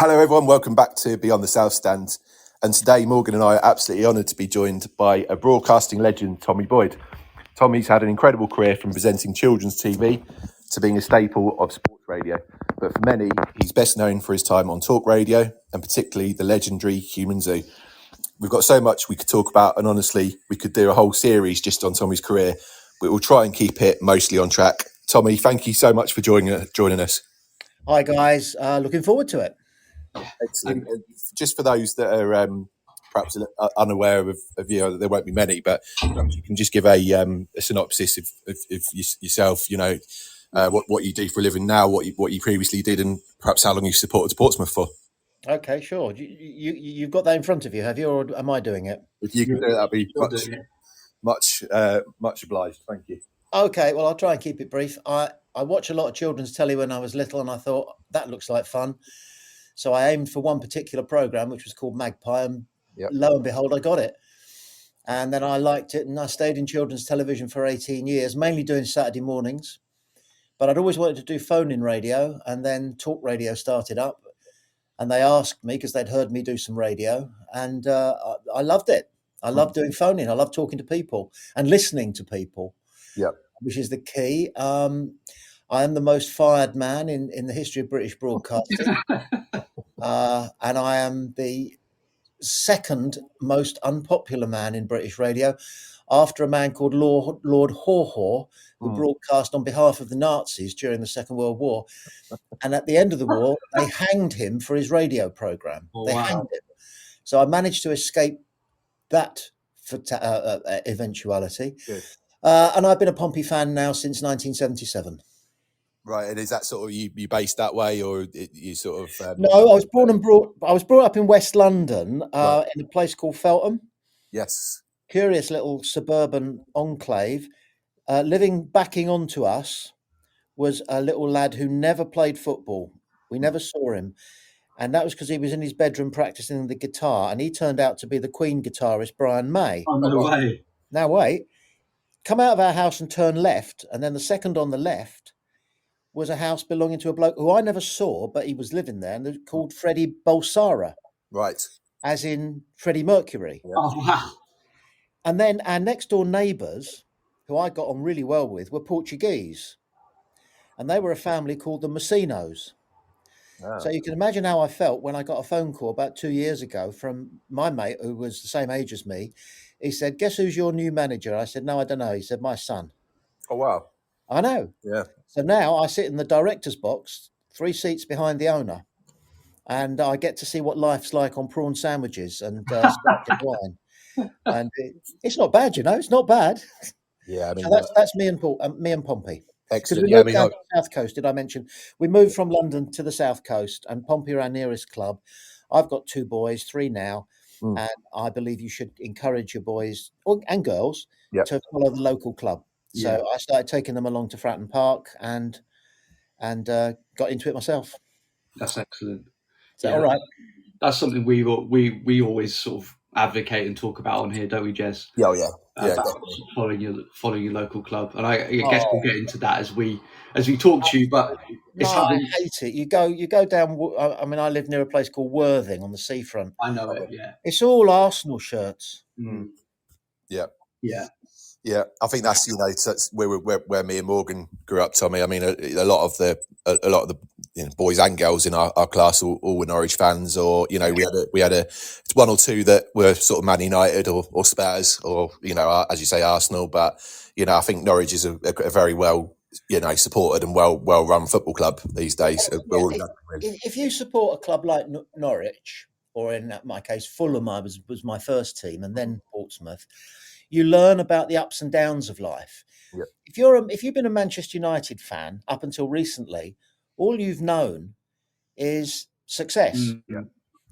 Hello, everyone. Welcome back to Beyond the South Stand. And today, Morgan and I are absolutely honoured to be joined by a broadcasting legend, Tommy Boyd. Tommy's had an incredible career from presenting children's TV to being a staple of sports radio. But for many, he's best known for his time on talk radio and particularly the legendary Human Zoo. We've got so much we could talk about, and honestly, we could do a whole series just on Tommy's career. But we'll try and keep it mostly on track. Tommy, thank you so much for joining us. Hi, guys. Looking forward to it. Excellent. Just for those that are perhaps unaware of you, there won't be many, but perhaps you can just give a synopsis of yourself. What you do for a living now, what you previously did, and perhaps how long you supported Portsmouth for. Okay, sure. You've got that in front of you, have you, or am I doing it? If you can do it, that'd be much obliged. Thank you. Okay, well, I'll try and keep it brief. I watch a lot of children's telly when I was little, and I thought that looks like fun. So I aimed for one particular program, which was called Magpie, and lo and behold, I got it. And then I liked it, and I stayed in children's television for 18 years, mainly doing Saturday mornings. But I'd always wanted to do phone-in radio, and then talk radio started up. And they asked me because they'd heard me do some radio, and I loved it. I love doing phone-in. I love talking to people and listening to people, which is the key. I am the most fired man in the history of British broadcasting. And I am the second most unpopular man in British radio, after a man called Lord Haw-Haw, who broadcast on behalf of the Nazis during the Second World War. And at the end of the war, they hanged him for his radio programme. Hanged him. So I managed to escape that eventuality. And I've been a Pompey fan now since 1977. Right, and is that sort of you based that way, or you sort of? No, I was brought up in West London, in a place called Feltham. Yes, curious little suburban enclave. Backing onto us was a little lad who never played football. We never saw him, and that was because he was in his bedroom practicing the guitar, and he turned out to be the Queen guitarist Brian May. Oh, no way! Now wait, come out of our house and turn left, and then the second on the left was a house belonging to a bloke who I never saw, but he was living there, and they're called Freddie Bolsara. Right. As in Freddie Mercury. Yeah. Oh, wow. And then our next door neighbours, who I got on really well with, were Portuguese. And they were a family called the Messinos. Oh. So you can imagine how I felt when I got a phone call about 2 years ago from my mate, who was the same age as me. He said, "Guess who's your new manager?" I said, "No, I don't know." He said, "My son." Oh, wow. I know. Yeah. So now I sit in the director's box, 3 seats behind the owner, and I get to see what life's like on prawn sandwiches and sparkling wine. And it's not bad, it's not bad. Yeah, I mean, so that's me and Pompey. Excellent. We moved down to the South Coast. Did I mention we moved from London to the South Coast, and Pompey are our nearest club. I've got 2 boys, 3 now, and I believe you should encourage your boys and girls to follow the local club. So I started taking them along to Fratton Park and got into it myself. That's excellent. Is that all right? That's something we always sort of advocate and talk about on here, don't we, Jez? Yeah. Following your local club, and I guess we'll get into that as we talk to you. But I hate it. You go down. I mean, I live near a place called Worthing on the seafront. I know it. Yeah, it's all Arsenal shirts. Mm. Yeah, I think that's that's where me and Morgan grew up, Tommy. I mean, a lot of the boys and girls in our class all were Norwich fans, or we had a 1 or 2 that were sort of Man United or Spurs, or as you say, Arsenal. But I think Norwich is a very well supported and well run football club these days. If you support a club like Norwich, or in my case Fulham, was my first team, and then Portsmouth, you learn about the ups and downs of life. Yeah. If you've been a Manchester United fan up until recently, all you've known is success. Yeah.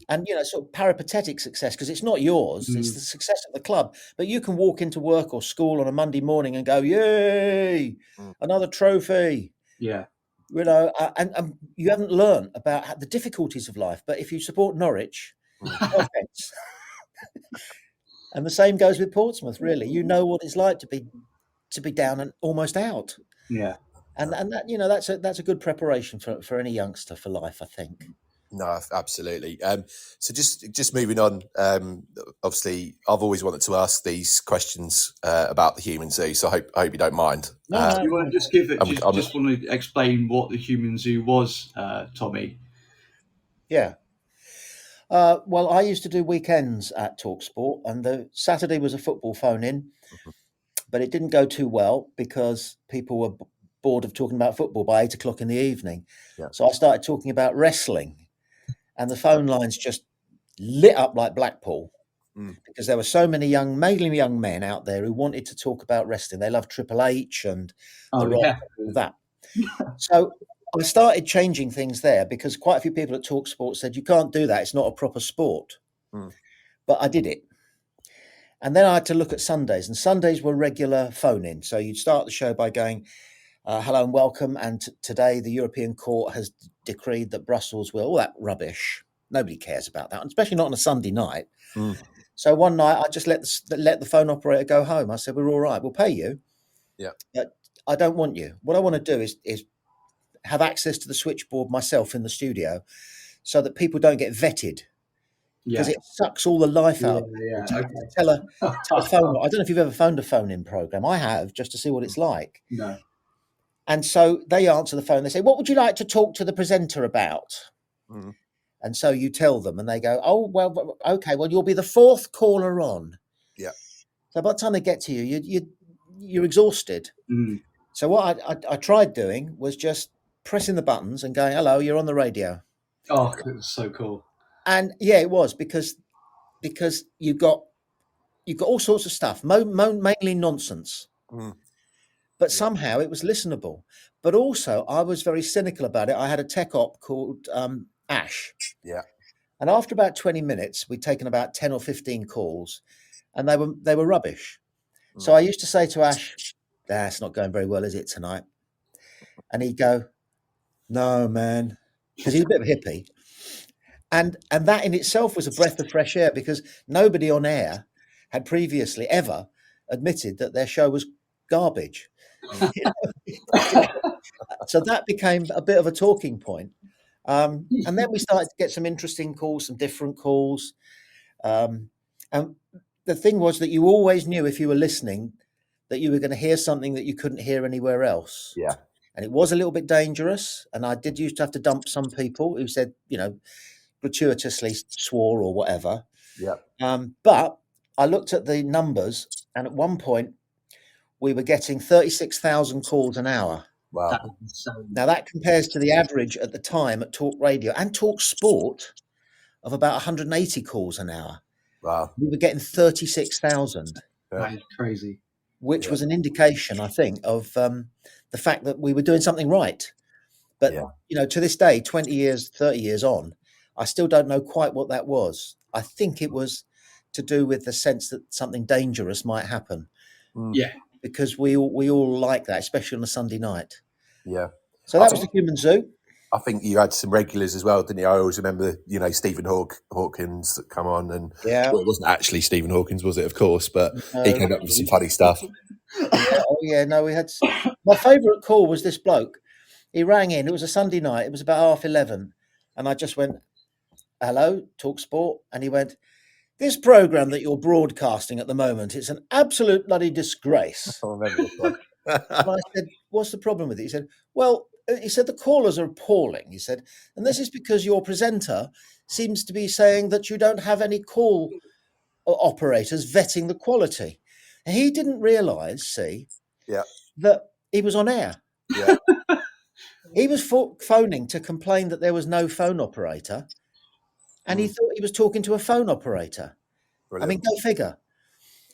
And sort of peripatetic success, because it's not yours, it's the success of the club. But you can walk into work or school on a Monday morning and go, "Yay, another trophy." Yeah. And you haven't learned about the difficulties of life. But if you support Norwich, no offense. And the same goes with Portsmouth, really. You know what it's like to be down and almost out. Yeah. And that that's a good preparation for any youngster for life, I think. No, absolutely. So just moving on. Obviously, I've always wanted to ask these questions about the human zoo, so I hope you don't mind. No. You want to just give it? I'm- Just want to explain what the human zoo was, Tommy. Yeah. Well, I used to do weekends at TalkSport, and the Saturday was a football phone-in, but it didn't go too well because people were bored of talking about football by 8 o'clock in the evening. Yeah. So I started talking about wrestling, and the phone lines just lit up like Blackpool because there were so many mainly young men out there who wanted to talk about wrestling. They love Triple H and all that. So I started changing things there because quite a few people at TalkSport said, you can't do that. It's not a proper sport. But I did it. And then I had to look at Sundays, and Sundays were regular phone-in. So you'd start the show by going, hello and welcome. And today the European Court has decreed that Brussels will, all that rubbish. Nobody cares about that, especially not on a Sunday night. So one night I just let the phone operator go home. I said, we're all right. We'll pay you. Yeah. But I don't want you. What I want to do is have access to the switchboard myself in the studio so that people don't get vetted. Because it sucks all the life out of people to tell a phone. I don't know if you've ever phoned a phone-in program. I have, just to see what it's like. No. And so they answer the phone. They say, what would you like to talk to the presenter about? And so you tell them, and they go, oh, well, okay, well, you'll be the fourth caller on. Yeah. So by the time they get to you, you're exhausted. So what I tried doing was just pressing the buttons and going, hello, you're on the radio. Oh, it was so cool. And yeah, it was because you got all sorts of stuff, mainly nonsense. But somehow it was listenable. But also I was very cynical about it. I had a tech op called Ash. Yeah. And after about 20 minutes, we'd taken about 10 or 15 calls, and they were rubbish. So I used to say to Ash, it's not going very well, is it, tonight? And he'd go, no, man, because he's a bit of a hippie. And that in itself was a breath of fresh air, because nobody on air had previously ever admitted that their show was garbage. So that became a bit of a talking point. And then we started to get some interesting calls, some different calls. And the thing was that you always knew, if you were listening, that you were going to hear something that you couldn't hear anywhere else. Yeah. And it was a little bit dangerous. And I did used to have to dump some people who said, gratuitously swore or whatever. Yeah. But I looked at the numbers, and at one point we were getting 36,000 calls an hour. Wow. Now that compares to the average at the time at Talk Radio and Talk Sport of about 180 calls an hour. Wow. We were getting 36,000. That is crazy. Which was an indication, I think, of the fact that we were doing something right. But, to this day, 20 years, 30 years on, I still don't know quite what that was. I think it was to do with the sense that something dangerous might happen. Yeah. Because we all like that, especially on a Sunday night. Yeah. So that was the Human Zoo. I think you had some regulars as well, didn't you? I always remember, Stephen Hawkins that come on, and well, it wasn't actually Stephen Hawkins, was it? Of course, but he came up with some funny stuff. No, we had. My favourite call was this bloke. He rang in. It was a Sunday night. It was about 11:30, and I just went, "Hello, Talk Sport," and he went, "This programme that you're broadcasting at the moment, it's an absolute bloody disgrace." I remember this one. And I said, "What's the problem with it?" He said, "Well," he said, "the callers are appalling." He said, "And this is because your presenter seems to be saying that you don't have any call operators vetting the quality." And he didn't realise, that he was on air. Yeah. He was phoning to complain that there was no phone operator, and he thought he was talking to a phone operator. Brilliant. I mean, go figure.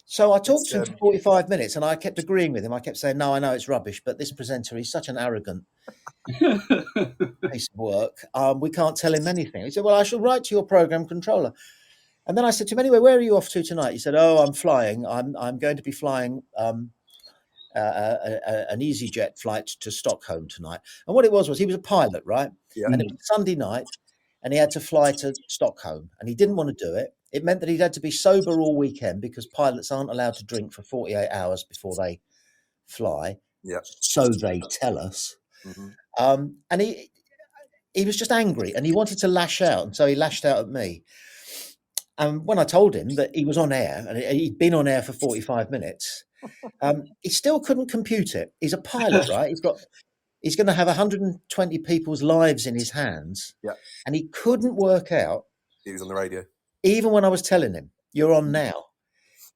So I talked to him for 45 minutes, and I kept agreeing with him. I kept saying, "No, I know it's rubbish, but this presenter, he's such an arrogant piece of work. We can't tell him anything." He said, "Well, I shall write to your program controller." And then I said to him, "Anyway, where are you off to tonight?" He said, "Oh, I'm flying. I'm going to be flying an EasyJet flight to Stockholm tonight." And what it was he was a pilot, right? Yeah. And it was Sunday night, and he had to fly to Stockholm, and he didn't want to do it. It meant that he'd had to be sober all weekend, because pilots aren't allowed to drink for 48 hours before they fly. Yeah. So they tell us. And he was just angry and he wanted to lash out, and so he lashed out at me. And when I told him that he was on air and he'd been on air for 45 minutes, he still couldn't compute it. He's a pilot, right? He's going to have 120 people's lives in his hands. Yeah. And he couldn't work out. He was on the radio. Even when I was telling him, you're on now,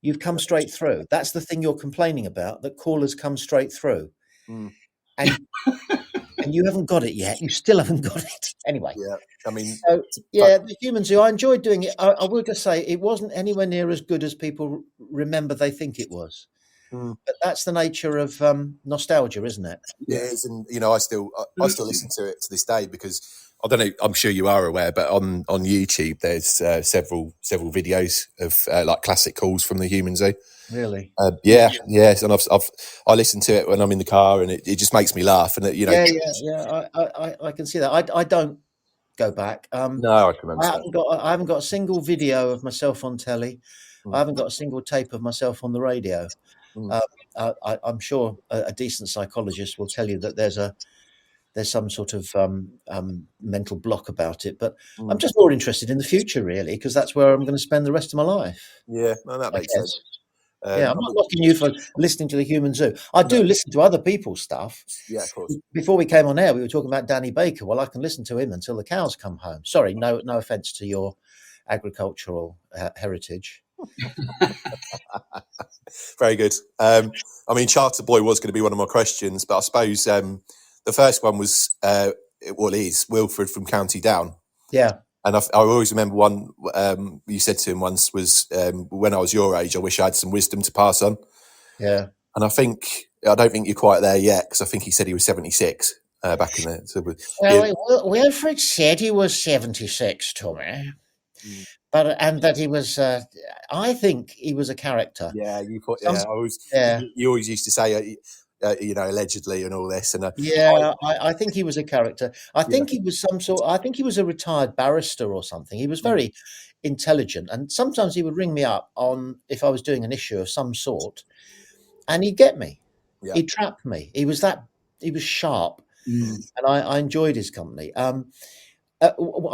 you've come straight through. That's the thing you're complaining about, that callers come straight through. And you haven't got it yet. You still haven't got it. Anyway. Yeah. I mean, so, yeah, the Human Zoo, I enjoyed doing it. I will just say it wasn't anywhere near as good as people remember they think it was. But that's the nature of nostalgia, isn't it? It is, and I still listen to it to this day, because I don't know. I'm sure you are aware, but on YouTube there's several videos of like classic calls from the Human Zoo. Really? Yes, and I listen to it when I'm in the car, and it just makes me laugh. And I can see that. I don't go back. No, I can understand. I haven't got a single video of myself on telly. I haven't got a single tape of myself on the radio. I'm sure a decent psychologist will tell you that there's some sort of mental block about it, but I'm just more interested in the future, really, because that's where I'm going to spend the rest of my life. Yeah, no, that makes sense. I'm not knocking you for listening to the Human Zoo. I do listen to other people's stuff. Yeah, of course. Before we came on air, we were talking about Danny Baker. Well, I can listen to him until the cows come home. Sorry, no offense to your agricultural heritage. Very good. I mean, Charter Boy was going to be one of my questions, but I suppose the first one was is Wilfred from County Down. Yeah. And I always remember one you said to him once was, when I was your age, I wish I had some wisdom to pass on. Yeah. And I don't think you're quite there yet, because I think he said he was 76 back in there. So, Wilfred said he was 76, Tommy. And that he was, I think he was a character. Yeah, you always used to say, allegedly and all this. And I think he was a character. I think he was I think he was a retired barrister or something. He was very intelligent, and sometimes he would ring me up if I was doing an issue of some sort, and he'd get me. Yeah. He'd trap me. He was sharp, and I enjoyed his company. I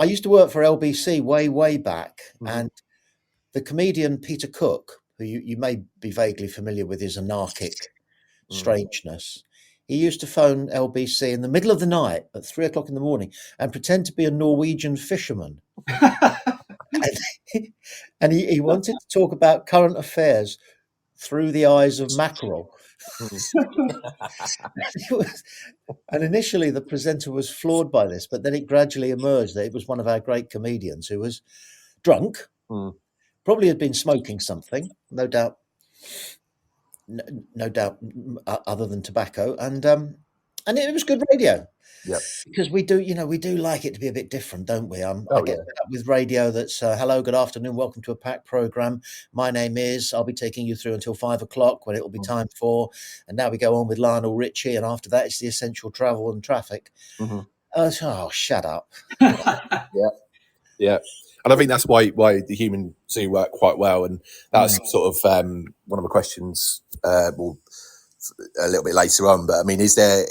used to work for LBC way back, and the comedian Peter Cook, who you may be vaguely familiar with his anarchic strangeness, he used to phone LBC in the middle of the night at 3 o'clock in the morning and pretend to be a Norwegian fisherman. and he wanted to talk about current affairs through the eyes of mackerel. And initially the presenter was floored by this, but then it gradually emerged that it was one of our great comedians who was drunk, probably had been smoking something, no doubt, other than tobacco, and it was good radio. Yeah, because we do like it to be a bit different, don't we? I get fed up with radio that's hello, good afternoon, welcome to a packed program. My name is. I'll be taking you through until 5 o'clock when it will be time for. And now we go on with Lionel Richie, and after that it's the essential travel and traffic. Shut up. Yeah. And I think that's why the Human Zoo work quite well, and that's sort of one of the questions. A little bit later on, but I mean, is there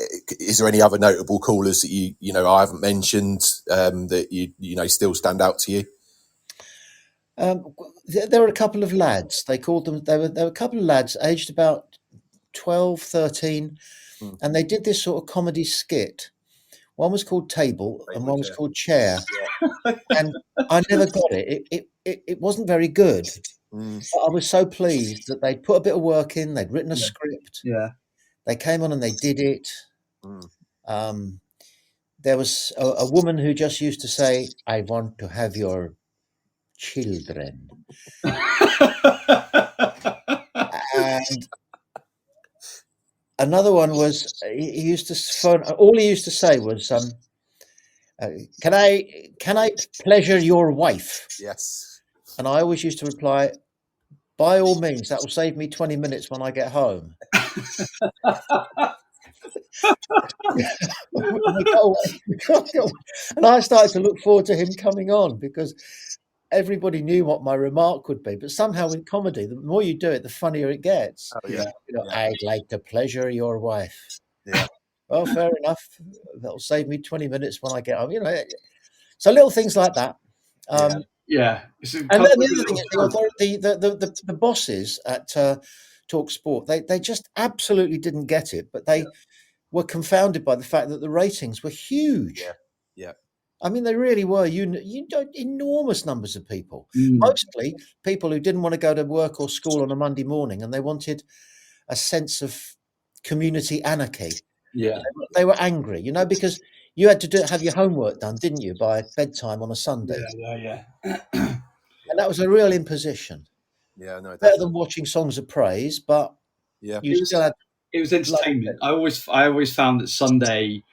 any other notable callers that I haven't mentioned that you still stand out to you? There were a couple of lads. They called them. There were a couple of lads aged about 12, 13, and they did this sort of comedy skit. One was called Table, and one was called Chair, and I never got it. It wasn't very good. But I was so pleased that they'd put a bit of work in. They'd written a script. Yeah, they came on and they did it. There was a woman who just used to say, "I want to have your children." And another one was he used to phone. All he used to say was, "Can I pleasure your wife?" Yes. And I always used to reply, "By all means, that will save me 20 minutes when I get home." And I started to look forward to him coming on, because everybody knew what my remark would be. But somehow in comedy, the more you do it, the funnier it gets. Oh, yeah. I'd like to pleasure your wife. Yeah. Well, fair enough. That'll save me 20 minutes when I get home. So little things like that. Yeah. And then the other thing is the bosses at Talk Sport, they just absolutely didn't get it, but they were confounded by the fact that the ratings were huge. Yeah. I mean, they really were. Enormous numbers of people, Mm. mostly people who didn't want to go to work or school on a Monday morning, and they wanted a sense of community anarchy. Yeah. They were angry, because you had to have your homework done, didn't you, by bedtime on a Sunday? Yeah. And that was a real imposition. Yeah, no, Better definitely. than watching songs of praise, but Yeah. you still had. It was entertainment. I always found that Sunday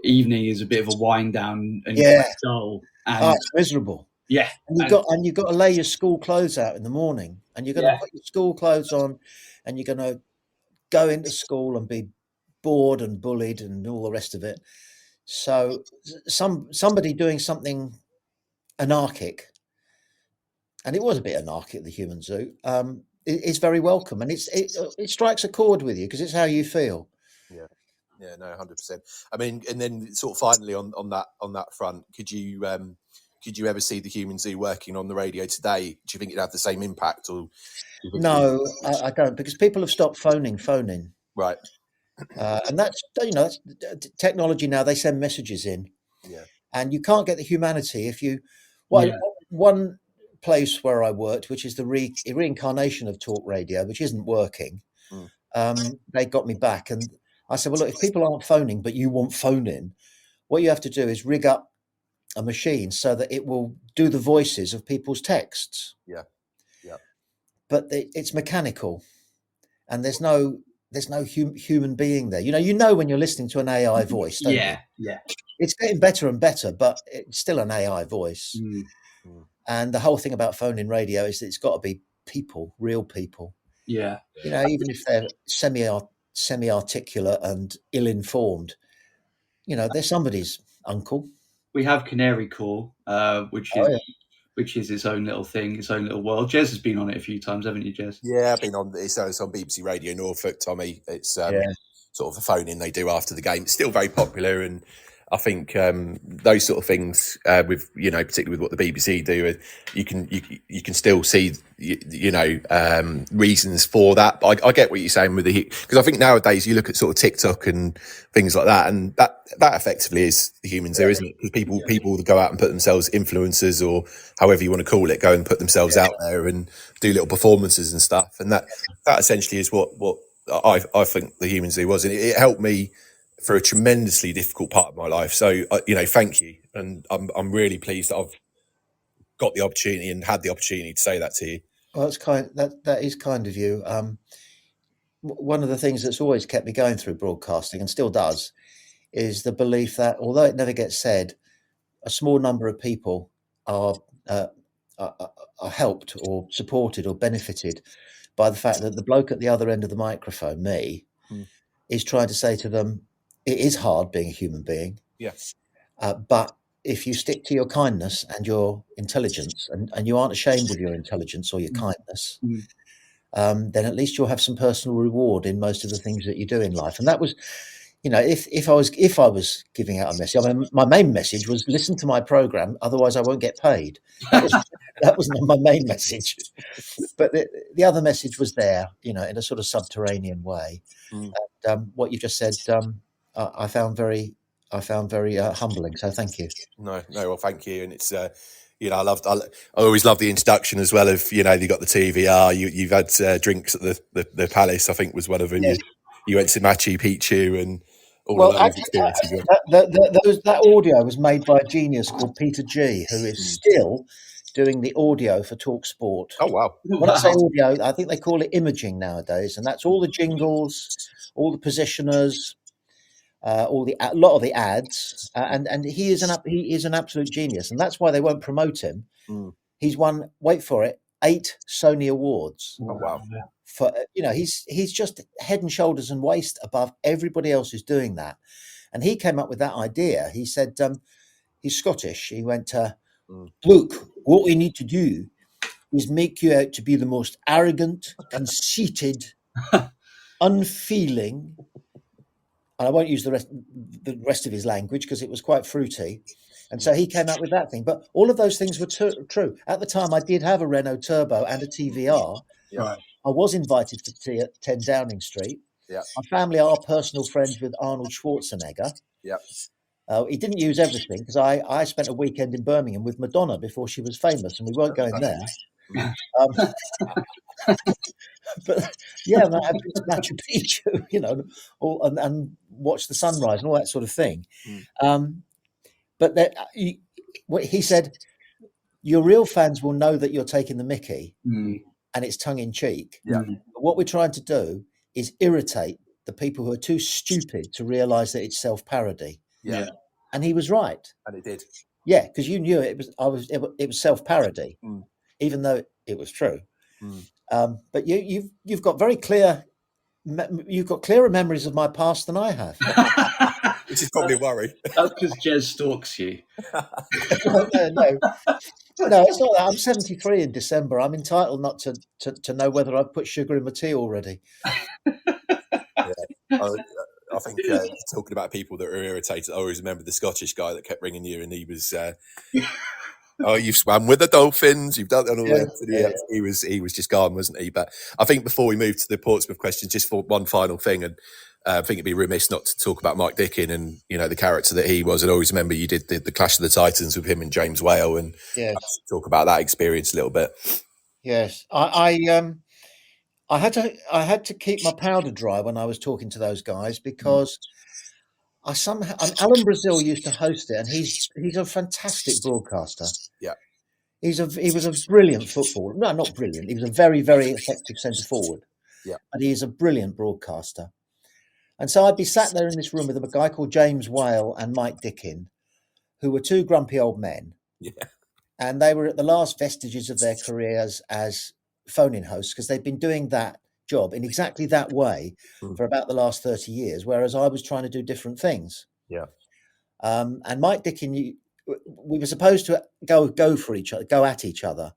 evening is a bit of a wind down and Yeah. quite dull. Oh, And it's miserable. yeah, And you've got to lay your school clothes out in the morning, and you're going to put your school clothes on, and you're going to go into school and be bored and bullied and all the rest of it. So somebody doing something anarchic, and it was a bit anarchic at the Human Zoo, is very welcome, and it strikes a chord with you because it's how you feel. Yeah, no, 100%. I mean, and then sort of finally on that front, could you ever see the Human Zoo working on the radio today? Do you think it'd have the same impact, or No, I don't, because people have stopped phoning. Right. And that's technology now. They send messages in, and you can't get the humanity if you. One place where I worked, which is the reincarnation of talk radio, which isn't working. They got me back, and I said, well, look, if people aren't phoning, but you want phone in, what you have to do is rig up a machine so that it will do the voices of people's texts. Yeah. But it's mechanical, and there's no human being there. You know when you're listening to an AI voice, don't you? Yeah. It's getting better and better, but it's still an AI voice. And the whole thing about phone-in radio is that it's got to be people, real people. Yeah. Even if they're semi-articulate and ill-informed, they're somebody's uncle. We have Canary Call, which is its own little thing, its own little world. Jez has been on it a few times, haven't you, Jez? Yeah, I've been on. It's on BBC Radio Norfolk, Tommy. It's sort of a phone in they do after the game. It's still very popular, and I think those sort of things with particularly with what the BBC do, you can still see reasons for that. But I get what you're saying with because I think nowadays you look at sort of TikTok and things like that, and that effectively is the Human Zoo, isn't it? Because people that go out and put themselves, influencers or however you want to call it, go and put themselves out there and do little performances and stuff, and that essentially is what I think the Human Zoo was, and it helped me for a tremendously difficult part of my life. So, thank you. And I'm really pleased that I've got the opportunity and had the opportunity to say that to you. Well, that is kind of you. One of the things that's always kept me going through broadcasting, and still does, is the belief that although it never gets said, a small number of people are helped or supported or benefited by the fact that the bloke at the other end of the microphone, me, is trying to say to them, it is hard being a human being. Yes. But if you stick to your kindness and your intelligence, and you aren't ashamed of your intelligence or your kindness, then at least you'll have some personal reward in most of the things that you do in life. And that was, if I was giving out a message, I mean, my main message was listen to my program, otherwise I won't get paid. That was my main message. But the other message was there, in a sort of subterranean way. And what you just said, I found very humbling. So thank you. No, well, thank you. And it's, I always love the introduction as well of, you got the TVR, you've had drinks at the Palace, I think was one of them. Yes. You went to Machu Picchu and all of those experiences. That audio was made by a genius called Peter G, who is still doing the audio for Talk Sport. Oh, wow. When I say audio, I think they call it imaging nowadays, and that's all the jingles, all the positioners, a lot of the ads, and he is an absolute genius, and that's why they won't promote him. He's won, wait for it, 8 Sony Awards. Oh, wow. For he's just head and shoulders and waist above everybody else who's doing that, and he came up with that idea. He said he's Scottish. He went, look, what we need to do is make you out to be the most arrogant, conceited, unfeeling, and I won't use the rest of his language because it was quite fruity. And so he came out with that thing. But all of those things were true. At the time, I did have a Renault Turbo and a TVR. Right. I was invited for tea at 10 Downing Street. Yeah. My family are personal friends with Arnold Schwarzenegger. Yeah. He didn't use everything because I spent a weekend in Birmingham with Madonna before she was famous, and we weren't going there. But yeah, I've been to Machu Picchu, you know, and watch the sunrise and all that sort of thing. But what he said, your real fans will know that you're taking the mickey and it's tongue in cheek. Yeah. But what we're trying to do is irritate the people who are too stupid to realise that it's self-parody. Yeah. And he was right. And it did. Yeah, because you knew it was self-parody, even though it was true. But you've got very clear. You've got clearer memories of my past than I have. Which is probably a worry. That's because Jez stalks you. No, it's not that. I'm 73 in December. I'm entitled not to know whether I've put sugar in my tea already. I think talking about people that are irritated, I always remember the Scottish guy that kept ringing you, and he was, "Oh, you've swam with the dolphins, you've done," and all that. He was just gone, wasn't he? But I think before we move to the Portsmouth question, just for one final thing, and I think it'd be remiss not to talk about Mike Dickin and the character that he was. I always remember you did the Clash of the Titans with him and James Whale, and talk about that experience a little bit. Yes, I had to keep my powder dry when I was talking to those guys because Alan Brazil used to host it, and he's a fantastic broadcaster. Yeah, he was a brilliant footballer. No, not brilliant. He was a very, very effective centre forward. Yeah, and he is a brilliant broadcaster. And so I'd be sat there in this room with a guy called James Whale and Mike Dickin, who were two grumpy old men. Yeah, and they were at the last vestiges of their careers as phone-in hosts because they'd been doing that job in exactly that way for about the last 30 years, whereas I was trying to do different things. Yeah. And Mike Dickin, we were supposed to go for each other, go at each other.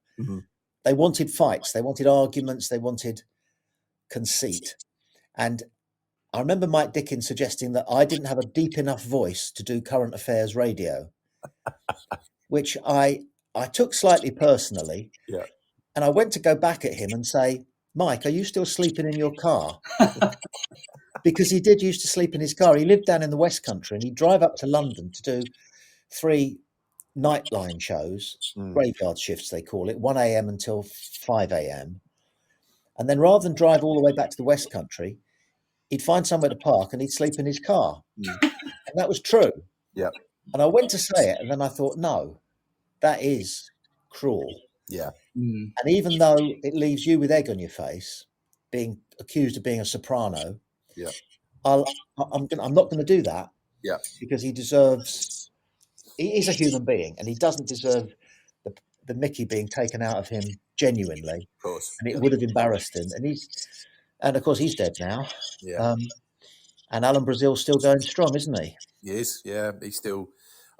They wanted fights, they wanted arguments, they wanted conceit. And I remember Mike Dickin suggesting that I didn't have a deep enough voice to do current affairs radio, which I took slightly personally. Yeah. And I went to go back at him and say, Mike, are you still sleeping in your car? Because he did used to sleep in his car. He lived down in the West Country and he'd drive up to London to do 3 nightline shows, graveyard shifts, they call it, 1 a.m. until 5 a.m. And then rather than drive all the way back to the West Country, he'd find somewhere to park and he'd sleep in his car. And that was true. Yeah. And I went to say it and then I thought, no, that is cruel. Yeah. And even though it leaves you with egg on your face, being accused of being a soprano, yeah, I'm not going to do that. Yeah, because he deserves. He is a human being, and he doesn't deserve the Mickey being taken out of him genuinely. Of course, and it would have embarrassed him. And of course he's dead now. Yeah. And Alan Brazil's still going strong, isn't he? He is. Yeah, he's still.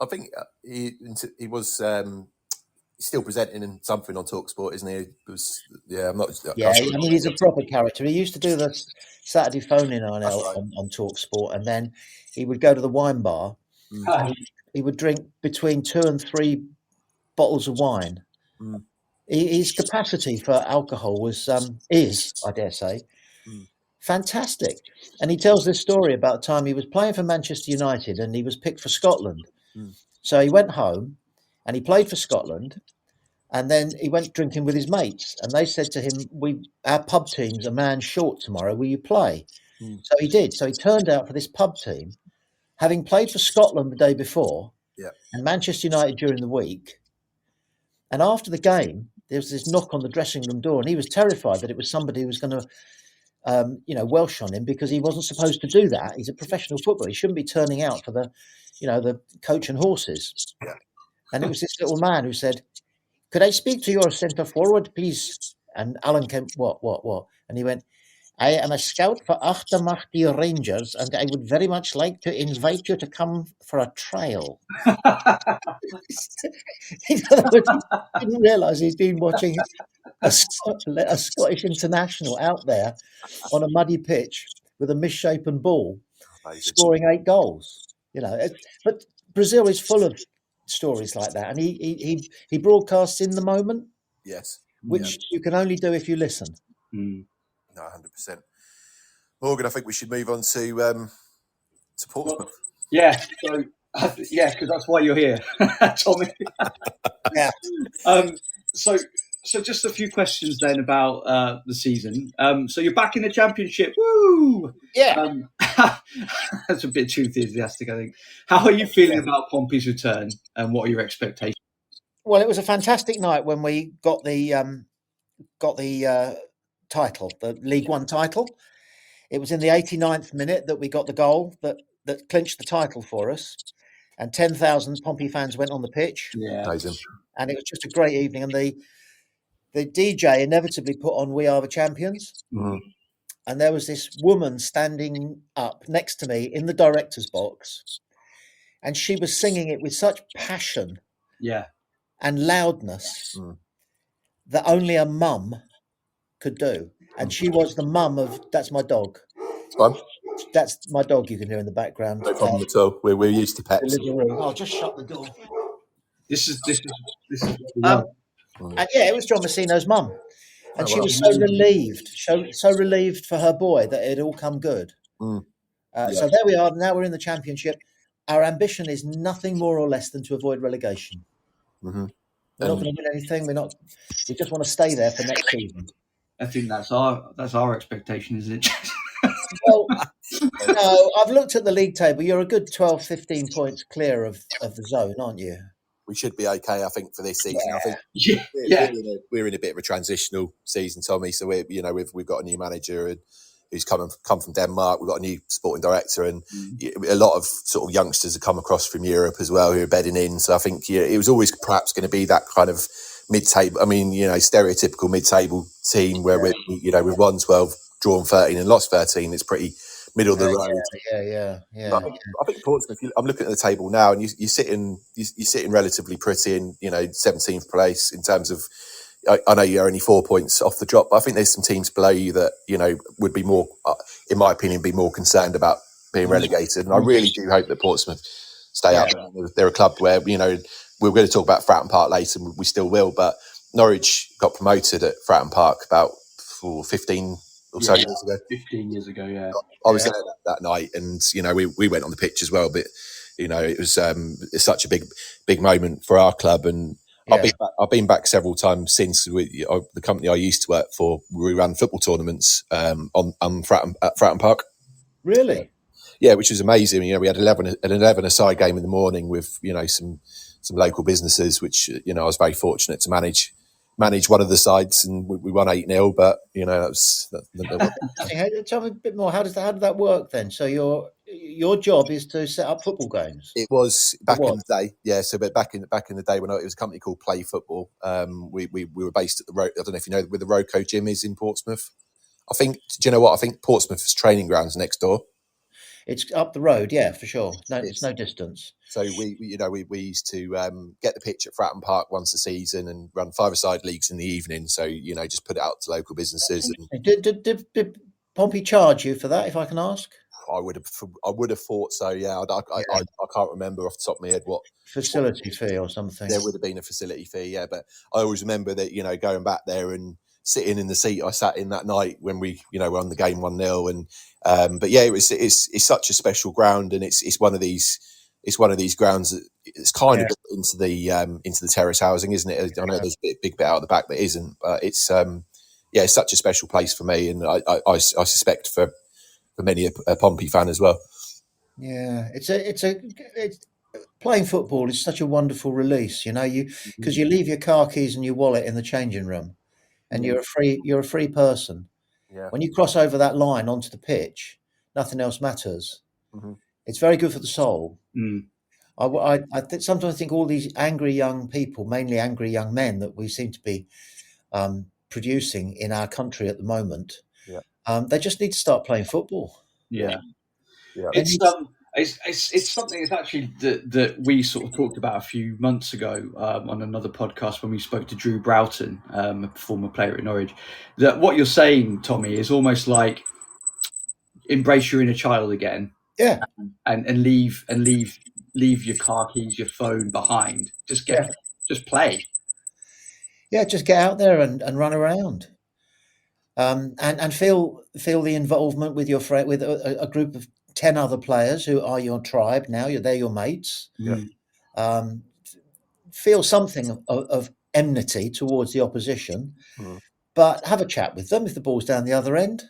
I think he was. Still presenting something on TalkSport, isn't he? I'm not. Yeah, I mean, he's a proper character. He used to do the Saturday phone-in on TalkSport, and then he would go to the wine bar. And he would drink between 2 and 3 bottles of wine. His capacity for alcohol is, I dare say, fantastic. And he tells this story about the time he was playing for Manchester United and he was picked for Scotland. So he went home. And he played for Scotland, and then he went drinking with his mates. And they said to him, our pub team's a man short tomorrow. Will you play? So he did. So he turned out for this pub team, having played for Scotland the day before, and Manchester United during the week. And after the game, there was this knock on the dressing room door, and he was terrified that it was somebody who was going to, Welsh on him because he wasn't supposed to do that. He's a professional footballer. He shouldn't be turning out for the coach and horses. Yeah. And it was this little man who said, could I speak to your centre forward, please? And Alan came, what? And he went, I am a scout for Achtermachty Rangers, and I would very much like to invite you to come for a trial. In other words, he didn't realise he'd been watching a Scottish international out there on a muddy pitch with a misshapen ball. scoring 8 goals. But Brazil is full of stories like that, and he broadcasts in the moment. Yes, which you can only do if you listen. No, 100%. Morgan, I think we should move on to Portsmouth. Yeah, so because that's why you're here, Tommy. Yeah. So just a few questions then about the season. So you're back in the Championship. Woo! Yeah. That's a bit too enthusiastic, I think. How are you feeling about Pompey's return, and what are your expectations? Well, it was a fantastic night when we got the title, the League One title. It was in the 89th minute that we got the goal that clinched the title for us, and 10,000 Pompey fans went on the pitch. Yeah, and it was just a great evening. And the DJ inevitably put on "We Are the Champions," and there was this woman standing up next to me in the director's box, and she was singing it with such passion, and loudness that only a mum could do. And she was the mum of, that's my dog. That's my dog you can hear in the background. No problem at all. We're used to pets. I'll just shut the door. This is. And yeah, it was John Messino's mum. And she was so relieved for her boy that it had all come good. So there we are. Now we're in the Championship. Our ambition is nothing more or less than to avoid relegation. We're not going to win anything. We just want to stay there for next season. I think that's our expectation, isn't it? Well, no, I've looked at the league table. You're a good 12, 15 points clear of the zone, aren't you? We should be okay, I think, for this season. I think we're in a bit of a transitional season, Tommy. So we've got a new manager who's come from Denmark. We've got a new sporting director, and a lot of sort of youngsters have come across from Europe as well who are bedding in. So I think it was always perhaps going to be that kind of mid-table. I mean, stereotypical mid-table team where we've won 12, drawn 13, and lost 13. It's pretty middle of the road. Yeah. I think Portsmouth. I'm looking at the table now, and you're sitting relatively pretty in 17th place in terms of. I know you're only 4 points off the drop, but I think there's some teams below you that would be more, in my opinion, be more concerned about being relegated. And I really do hope that Portsmouth stay up. They're a club where we're going to talk about Fratton Park later, and we still will. But Norwich got promoted at Fratton Park about 15 or so years ago. 15 years ago, yeah. I was there that night, and we went on the pitch as well. But it was it's such a big moment for our club, and I've been back several times since. The company I used to work for, we ran football tournaments at Fratton Park. Really? Yeah, which was amazing. We had an 11-a-side game in the morning with some local businesses, which I was very fortunate to manage one of the sides, and we won 8-0. But that was. Tell me a bit more. How did that work then? So your job is to set up football games. It was back in the day, yeah. So, but back in the day when it was a company called Play Football, we were based at the I don't know if you know where the Roco gym is in Portsmouth. I think. Do you know what? I think Portsmouth's training grounds next door. It's up the road, yeah, for sure. No, it's no distance. So we used to get the pitch at Fratton Park once a season and run 5-a-side leagues in the evening. So just put it out to local businesses. And did Pompey charge you for that, if I can ask? I would have thought so. Yeah, I can't remember off the top of my head what facility fee or something. There would have been a facility fee, yeah. But I always remember that going back there and sitting in the seat I sat in that night when we won the game 1-0, and but yeah, it's such a special ground, and it's one of these grounds that it's kind of into the terrace housing, isn't it? I know there's a big bit out the back that isn't, but it's it's such a special place for me, and I suspect for many a Pompey fan as well. Yeah, it's playing football is such a wonderful release, because you leave your car keys and your wallet in the changing room, and you're a free person. Yeah. When you cross over that line onto the pitch, nothing else matters. Mm-hmm. It's very good for the soul. Mm. I sometimes think all these angry young people, mainly angry young men, that we seem to be producing in our country at the moment. Yeah. They just need to start playing football. Yeah. It's something that's actually that we sort of talked about a few months ago on another podcast when we spoke to Drew Broughton, a former player at Norwich. That what you're saying, Tommy, is almost like embrace your inner child again. Yeah. And leave your car keys, your phone behind. Just play. Yeah, just get out there and run around. And feel the involvement with your friend, with a group of 10 other players who are your tribe now. They're your mates. Feel something of enmity towards the opposition, but have a chat with them if the ball's down the other end,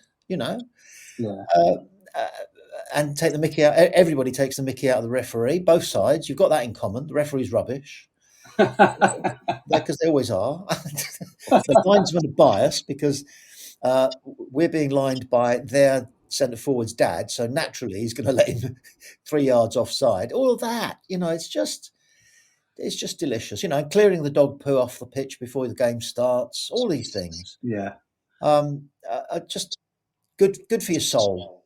and take the mickey out. Everybody takes the mickey out of the referee, both sides. You've got that in common. The referee's rubbish. Because they always are. The linesmen are biased because we're being lined by their centre forward's dad, so naturally he's going to let him 3 yards offside. All of that, it's just delicious. Clearing the dog poo off the pitch before the game starts. All these things, are just good for your soul,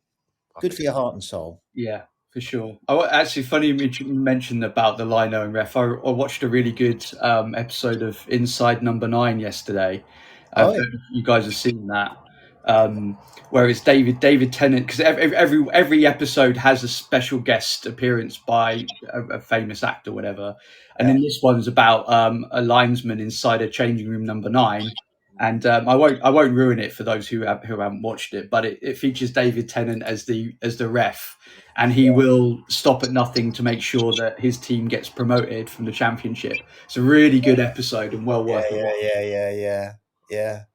good for your heart and soul. Yeah, for sure. Actually, funny you mentioned about the lino and ref. I watched a really good episode of Inside Number 9 yesterday. I don't know if you guys have seen that. Where it's David Tennant, because every episode has a special guest appearance by a famous actor, whatever. And then this one's about a linesman inside a changing room number 9. And I won't ruin it for those who haven't watched it, but it features David Tennant as the ref, and he will stop at nothing to make sure that his team gets promoted from the Championship. It's a really good episode and well worth it. Yeah.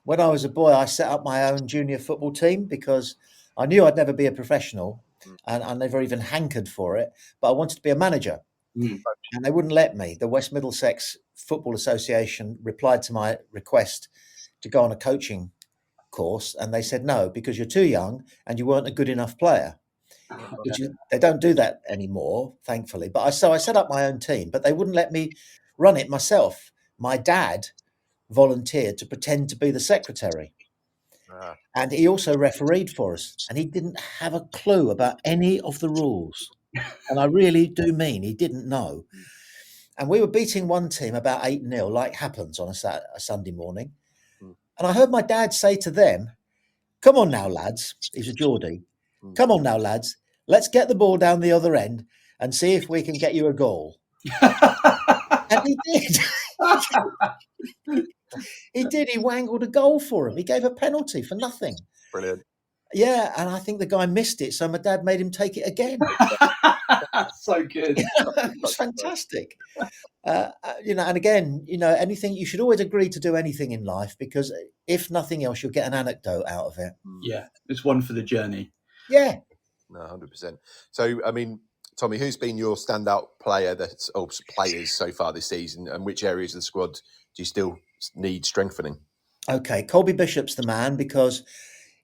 When I was a boy, I set up my own junior football team because I knew I'd never be a professional, and I never even hankered for it. But I wanted to be a manager, and they wouldn't let me. The West Middlesex Football Association replied to my request to go on a coaching course, and they said no because you're too young and you weren't a good enough player. They don't do that anymore, thankfully. But I set up my own team, but they wouldn't let me run it myself. My dad volunteered to pretend to be the secretary, and he also refereed for us, and he didn't have a clue about any of the rules, and I really do mean he didn't know. And we were beating one team about 8-0, like happens on a Sunday morning, and I heard my dad say to them, "Come on now, lads," he's a Geordie, "come on now, lads, let's get the ball down the other end and see if we can get you a goal." And he did. He did. He wangled a goal for him. He gave a penalty for nothing. Brilliant. Yeah, and I think the guy missed it, so my dad made him take it again. So good. It was fantastic. And again, anything, you should always agree to do anything in life, because if nothing else, you'll get an anecdote out of it. Yeah, it's one for the journey. Yeah. No, 100%. So, I mean, Tommy, who's been your standout player or players so far this season, and which areas of the squad do you still need strengthening? Okay, Colby Bishop's the man, because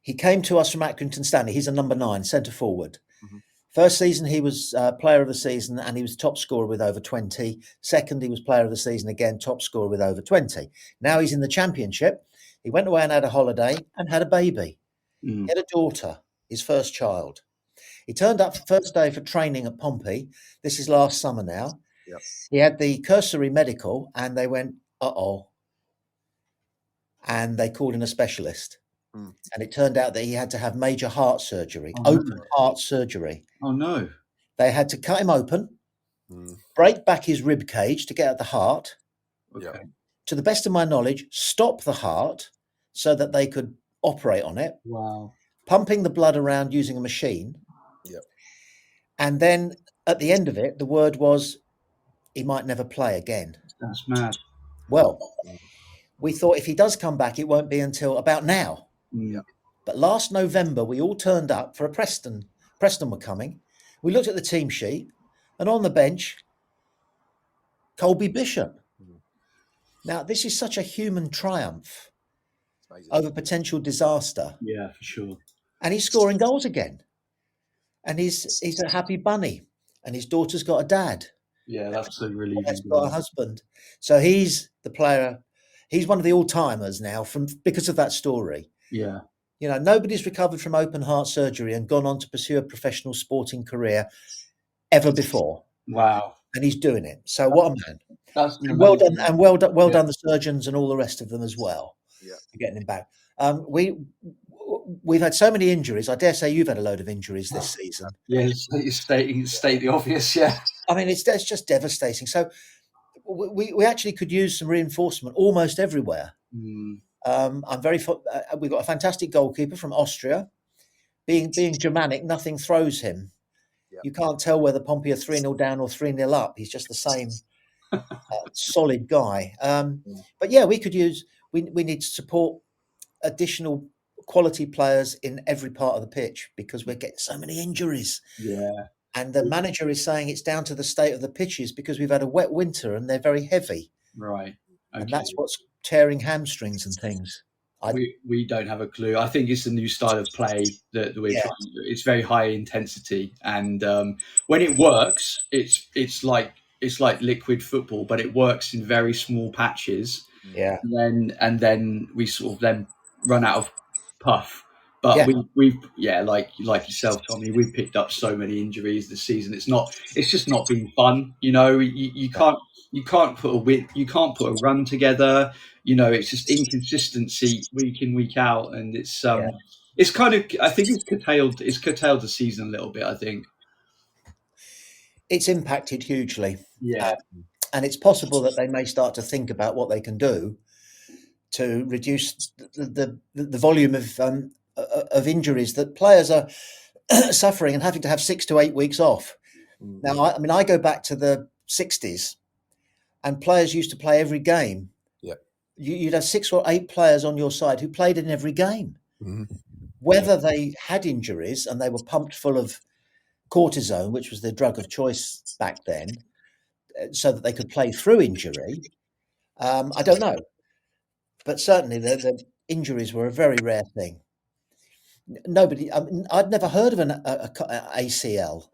he came to us from Accrington Stanley. He's a number 9, centre forward. First season, he was player of the season, and he was top scorer with over 20. Second, he was player of the season again, top scorer with over 20. Now he's in the Championship. He went away and had a holiday and had a baby. He had a daughter, his first child. He turned up first day for training at Pompey. This is last summer now. Yep. He had the cursory medical, and they went, uh-oh. And they called in a specialist. And it turned out that he had to have major heart surgery, open heart surgery. Oh, no. They had to cut him open, break back his rib cage to get at the heart. Okay. To the best of my knowledge, stop the heart so that they could operate on it. Wow. Pumping the blood around using a machine. Yep. And then at the end of it, the word was he might never play again. That's mad. Well, we thought if he does come back, it won't be until about now. Yeah. But last November, we all turned up for a Preston. Preston were coming. We looked at the team sheet, and on the bench, Colby Bishop. Now, this is such a human triumph over potential disaster. Yeah, for sure. And he's scoring goals again. And he's a happy bunny. And his daughter's got a dad. Yeah, that's so relieving. He's got a husband. So he's the player. He's one of the all-timers now because of that story. Yeah. Nobody's recovered from open heart surgery and gone on to pursue a professional sporting career ever before. Wow. And he's doing it. So what a man. That's well done, and well done the surgeons and all the rest of them as well. Yeah. For getting him back. We we've had so many injuries. I dare say you've had a load of injuries this season. Yeah, you state the obvious. Yeah, I mean, it's just devastating. So we actually could use some reinforcement almost everywhere. We've got a fantastic goalkeeper from Austria. Being Germanic, nothing throws him. Yeah. You can't tell whether Pompey are 3-0 down or 3-0 up. He's just the same solid guy. But yeah, we need to support additional quality players in every part of the pitch because we're getting so many injuries. Yeah. And the manager is saying it's down to the state of the pitches because we've had a wet winter and they're very heavy. Right. Okay. And that's what's tearing hamstrings and things. We don't have a clue. I think it's a new style of play that we're trying. It's very high intensity, and when it works, it's like liquid football, but it works in very small patches. Yeah. And then we sort of then run out of puff. But we've like yourself, Tommy, we've picked up so many injuries this season. It's just not been fun. You can't put a run together. It's just inconsistency week in, week out, and it's kind of, I think it's curtailed the season a little bit. I think it's impacted hugely. Yeah. And it's possible that they may start to think about what they can do to reduce the volume of injuries that players are suffering and having to have 6 to 8 weeks off. Now, I go back to the 60s, and players used to play every game. Yeah, you'd have 6 or 8 players on your side who played in every game, whether they had injuries and they were pumped full of cortisone, which was their drug of choice back then, so that they could play through injury. I don't know. But certainly the injuries were a very rare thing. I'd never heard of an ACL.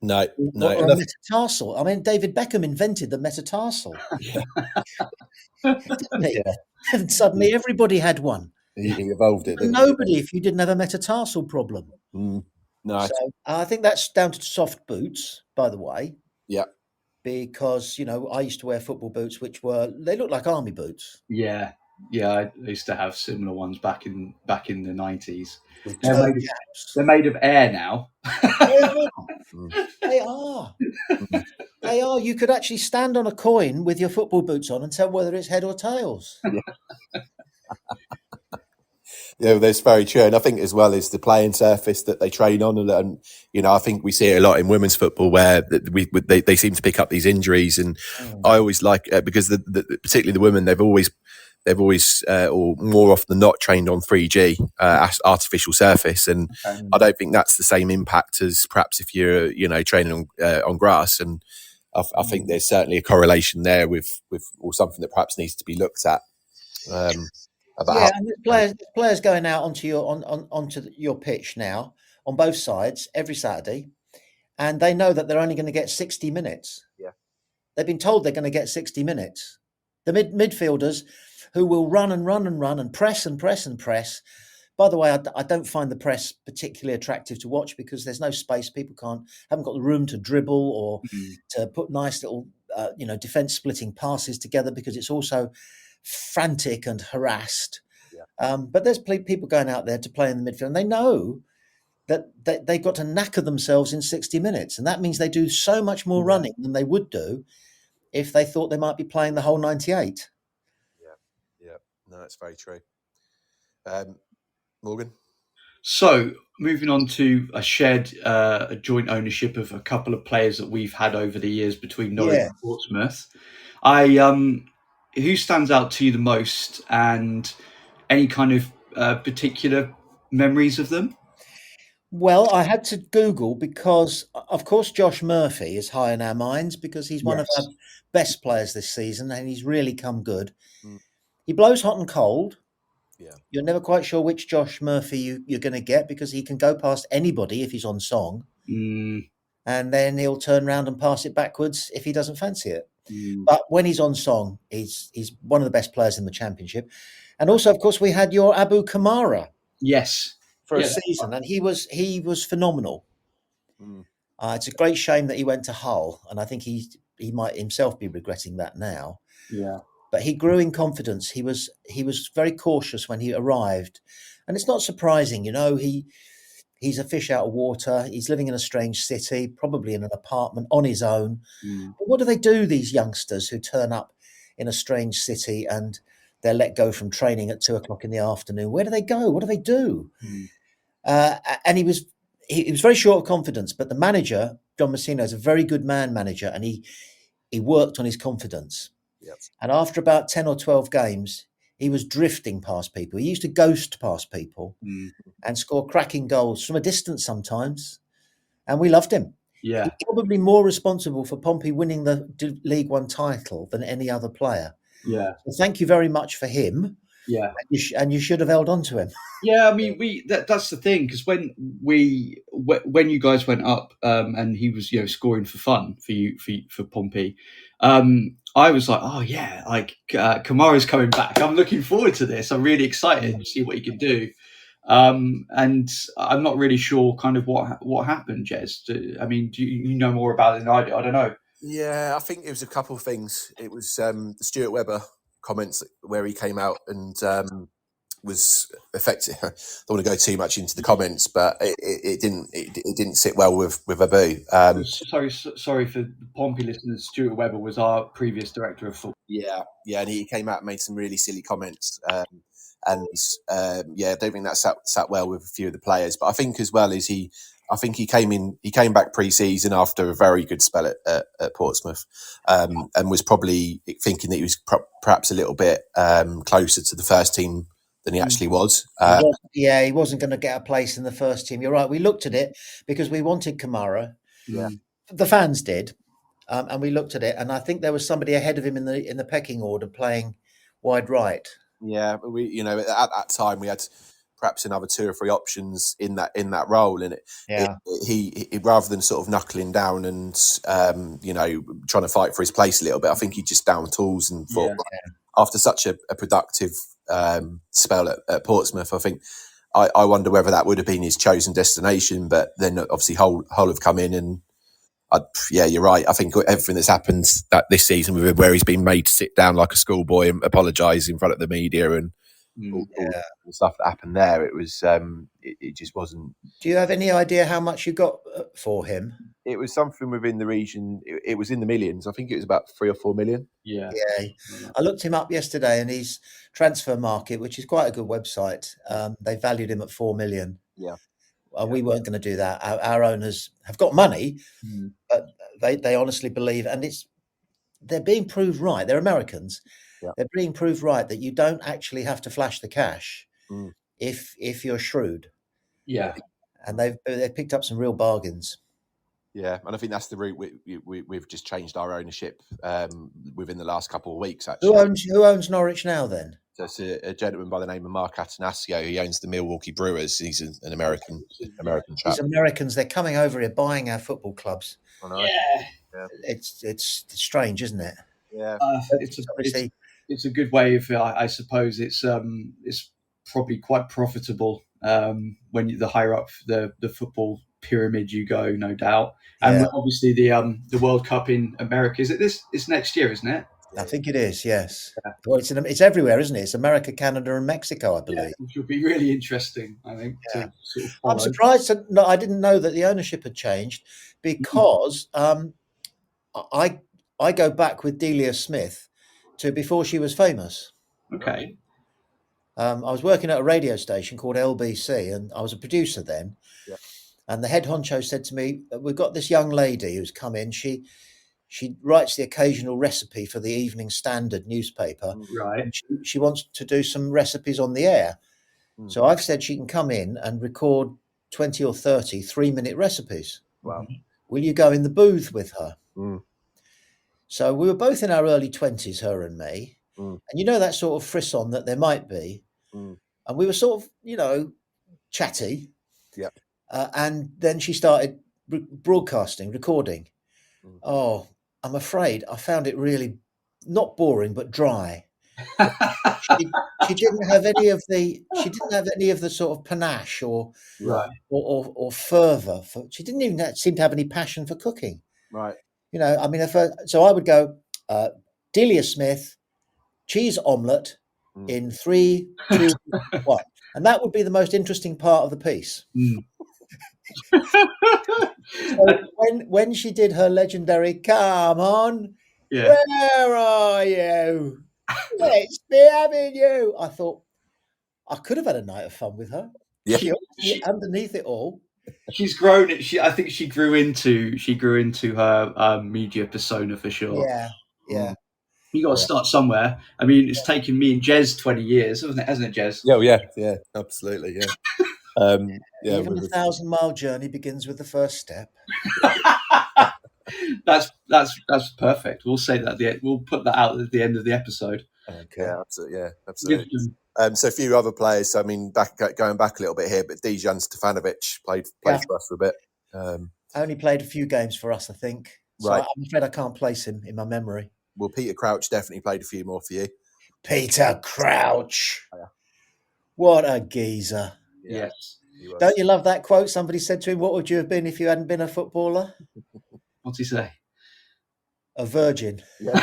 No. Or a metatarsal. I mean, David Beckham invented the metatarsal. Didn't he? Yeah. And suddenly everybody had one. He evolved it. Nobody, if you didn't have a metatarsal problem. No. So I think that's down to soft boots, by the way. Yeah. Because, I used to wear football boots, they looked like army boots. Yeah. Yeah, I used to have similar ones back in the 90s. They're made of air now. They are. They are. You could actually stand on a coin with your football boots on and tell whether it's head or tails. Yeah, that's very true. And I think as well as the playing surface that they train on, and I think we see it a lot in women's football where they seem to pick up these injuries. And I always like because particularly the women, they've always or more often than not trained on 3G artificial surface, and I don't think that's the same impact as perhaps if you're training on grass. And I think there's certainly a correlation there with or something that perhaps needs to be looked at. And there's players going out onto your pitch now on both sides every Saturday, and they know that they're only going to get 60 minutes. Yeah, they've been told they're going to get 60 minutes. The midfielders who will run and run and run and press and press and press. By the way, I don't find the press particularly attractive to watch because there's no space. People haven't got the room to dribble or to put nice little, defense splitting passes together because it's also frantic and harassed. Yeah. But there's people going out there to play in the midfield, and they know that they've got to knacker themselves in 60 minutes. And that means they do so much more running than they would do if they thought they might be playing the whole 98. Yeah. No, that's very true. Morgan? So moving on to a joint ownership of a couple of players that we've had over the years between Norwich and Portsmouth. Who stands out to you the most, and any kind of particular memories of them? Well, I had to Google because, of course, Josh Murphy is high in our minds because he's one of our best players this season and he's really come good. He blows hot and cold. Yeah. You're never quite sure which Josh Murphy you're going to get because he can go past anybody if he's on song. And then he'll turn around and pass it backwards if he doesn't fancy it. But when he's on song, he's one of the best players in the Championship. And also, of course, we had your Abu Kamara. Yes. For a season, and he was phenomenal. It's a great shame that he went to Hull, and I think he might himself be regretting that now. Yeah. but he grew in confidence. He was very cautious when he arrived, and it's not surprising, he's a fish out of water. He's living in a strange city, probably in an apartment on his own. But what do they do, these youngsters who turn up in a strange city and they're let go from training at 2:00 in the afternoon? Where do they go? What do they do? And he was very short of confidence, but the manager, John Messina, is a very good manager, and he worked on his confidence. Yes. And after about 10 or 12 games, he was drifting past people. He used to ghost past people and score cracking goals from a distance sometimes. And we loved him. Yeah. He's probably more responsible for Pompey winning the League One title than any other player. Yeah. So thank you very much for him. Yeah. And you should have held on to him. Yeah, I mean, that's the thing, because when you guys went up and he was scoring for fun for Pompey, I was like, oh yeah, like Kamara's coming back. I'm looking forward to this. I'm really excited to see what he can do. And I'm not really sure kind of what happened, Jez. I mean, do you know more about it than I do? I don't know. Yeah, I think it was a couple of things. It was the Stuart Webber comments where he came out and was effective. I don't want to go too much into the comments, but it didn't sit well with Abu. Sorry for Pompey listeners. Stuart Webber was our previous director of football. Yeah, and he came out and made some really silly comments. I don't think that sat well with a few of the players. But I think as well as he came back pre-season after a very good spell at Portsmouth, and was probably thinking that he was perhaps a little bit closer to the first team than he actually was. He wasn't going to get a place in the first team. You're right. We looked at it because we wanted Kamara. Yeah, the fans did, and we looked at it, and I think there was somebody ahead of him in the pecking order playing wide right. Yeah, we at that time we had perhaps another 2 or 3 options in that role, and he rather than sort of knuckling down and trying to fight for his place a little bit, I think he just downed tools and thought after such a productive spell at Portsmouth, I think I wonder whether that would have been his chosen destination. But then obviously Hull have come in, and you're right. I think everything that's happened this season, where he's been made to sit down like a schoolboy and apologise in front of the media and all the stuff that happened there, it was it just wasn't. Do you have any idea how much you got for him? It was something within the region. It was in the millions. I think it was about 3 or 4 million. Yeah. I looked him up yesterday, and his Transfer Market, which is quite a good website, they valued him at 4 million. Yeah. We weren't going to do that. Our owners have got money, but they honestly believe, and they're being proved right. They're Americans. Yeah. They're being proved right that you don't actually have to flash the cash if you're shrewd. Yeah. And they've picked up some real bargains. Yeah, and I think that's the route we've just changed our ownership within the last couple of weeks. Actually, who owns Norwich now? Then so it's a gentleman by the name of Mark Atanasio. He owns the Milwaukee Brewers. He's an American chap. These Americans, they're coming over here buying our football clubs. I know. Yeah. It's strange, isn't it? Yeah, it's a good way of, I suppose. It's probably quite profitable when the higher up the football pyramid you go, no doubt. And obviously the World Cup in America, is it it's next year, isn't it? I think it is, yes. Yeah. Well, it's everywhere, isn't it? It's America, Canada, and Mexico, I believe. Which will be really interesting, I think. Yeah. To sort of I'm surprised I didn't know that the ownership had changed, because I go back with Delia Smith to before she was famous. Okay. I was working at a radio station called LBC, and I was a producer then. Yeah. And the head honcho said to me, "We've got this young lady who's come in. She writes the occasional recipe for the Evening Standard newspaper. Right. And she wants to do some recipes on the air. So I've said she can come in and record 20 or 30 3-minute recipes. Wow. Will you go in the booth with her?" Mm. So we were both in our early 20s, her and me. And that sort of frisson that there might be. And we were sort of, chatty. Yeah. And then she started broadcasting, recording. Oh, I'm afraid I found it really not boring, but dry. She didn't have any of the sort of panache or fervor. She didn't even seem to have any passion for cooking. Right. So I would go, Delia Smith, cheese omelette in 3, 2, 1. And that would be the most interesting part of the piece. So when she did her legendary "Come on, where are you? Let's be having you," I thought I could have had a night of fun with her. Yeah. She underneath it all, she's grown. I think she grew into her media persona for sure. Yeah. You got to start somewhere. I mean, it's taken me and Jez 20 years, hasn't it, Jez? Yeah, absolutely, yeah. Even the 1,000-mile journey begins with the first step. That's perfect. We'll say that. We'll put that out at the end of the episode. Okay. Yeah, absolutely. So a few other players. I mean, going back a little bit here, but Dejan Stefanovic played for us for a bit. Only played a few games for us, I think. So right. I'm afraid I can't place him in my memory. Well, Peter Crouch definitely played a few more for you. Peter Crouch. Oh, yeah. What a geezer. Yes. Don't you love that quote? Somebody said to him, "What would you have been if you hadn't been a footballer?" What's he say? A virgin. Yeah.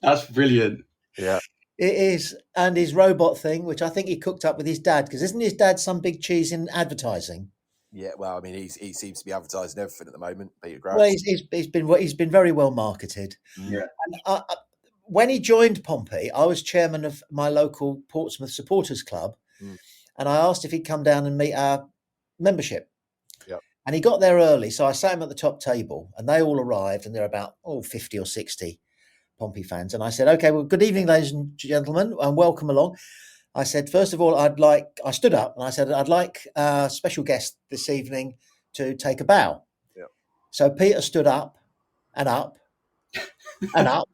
That's brilliant. Yeah. It is. And his robot thing, which I think he cooked up with his dad, because isn't his dad some big cheese in advertising? Yeah, well, I mean, he seems to be advertising everything at the moment, Peter Crouch. Well, he's been very well marketed. Yeah. And when he joined Pompey, I was chairman of my local Portsmouth supporters club, and I asked if he'd come down and meet our membership. Yeah. And he got there early, so I sat him at the top table, and they all arrived, and there are about 50 or 60 Pompey fans. And I said, "Okay, well, good evening, ladies and gentlemen, and welcome along." I said, "First of all, I stood up and I said, I'd like a special guest this evening to take a bow." Yeah. So Peter stood up and up and up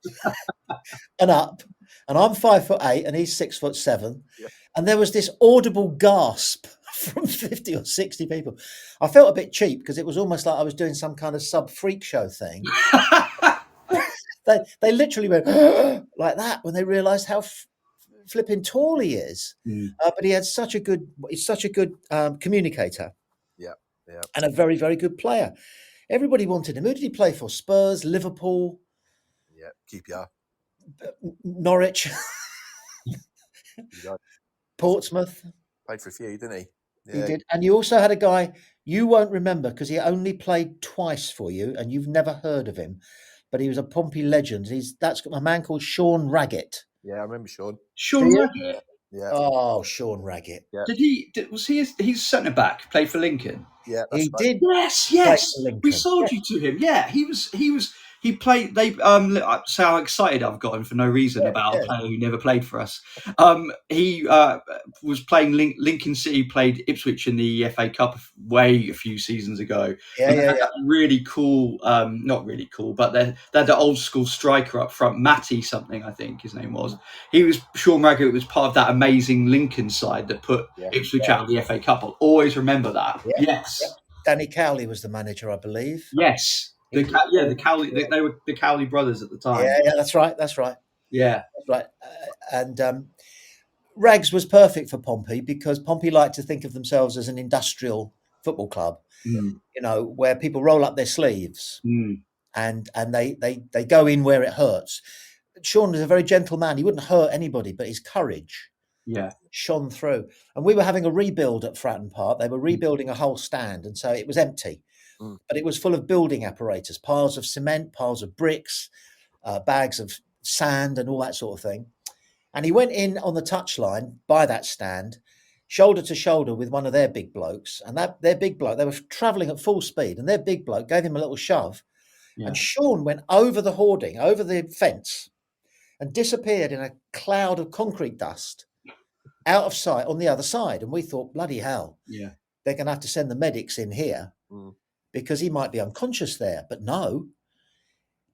and up, and I'm 5'8" and he's 6'7". Yeah. And there was this audible gasp from 50 or 60 people. I felt a bit cheap because it was almost like I was doing some kind of sub freak show thing. They literally went like that when they realised how flipping tall he is. But he's such a good communicator. Yeah. And a very, very good player. Everybody wanted him. Who did he play for? Spurs, Liverpool. Yeah, QPR. Norwich. Portsmouth. Played for a few, didn't he? Yeah. He did. And you also had a guy you won't remember because he only played twice for you and you've never heard of him. But he was a Pompey legend. That's a man called Sean Raggett. Yeah, I remember Sean. Sean Raggett. Yeah. Oh, Sean Raggett. Yeah. He's centre back, played for Lincoln? Yeah, he right. did. Yes. We sold you to him. Yeah, he played. They so how excited I've gotten for no reason about a player who never played for us. He was playing Lincoln City, played Ipswich in the FA Cup a few seasons ago. That really cool, not really cool, but they had the old school striker up front, Matty something, I think his name was. Sean Raggett was part of that amazing Lincoln side that put Ipswich out of the FA Cup. I'll always remember that. Yeah. Yes. Yeah. Danny Cowley was the manager, I believe. Yes. The Cowley, they were the Cowley brothers at the time. Yeah, that's right. Yeah, that's right. And Rags was perfect for Pompey because Pompey liked to think of themselves as an industrial football club, where people roll up their sleeves and they go in where it hurts. Sean was a very gentle man. He wouldn't hurt anybody, but his courage shone through. And we were having a rebuild at Fratton Park. They were rebuilding a whole stand, and so it was empty. But it was full of building apparatus, piles of cement, piles of bricks, bags of sand and all that sort of thing. And he went in on the touchline by that stand, shoulder to shoulder with one of their big blokes. And their big bloke, they were travelling at full speed, and their big bloke gave him a little shove. Yeah. And Sean went over the hoarding, over the fence, and disappeared in a cloud of concrete dust out of sight on the other side. And we thought, bloody hell, they're going to have to send the medics in here. Because he might be unconscious there. But no,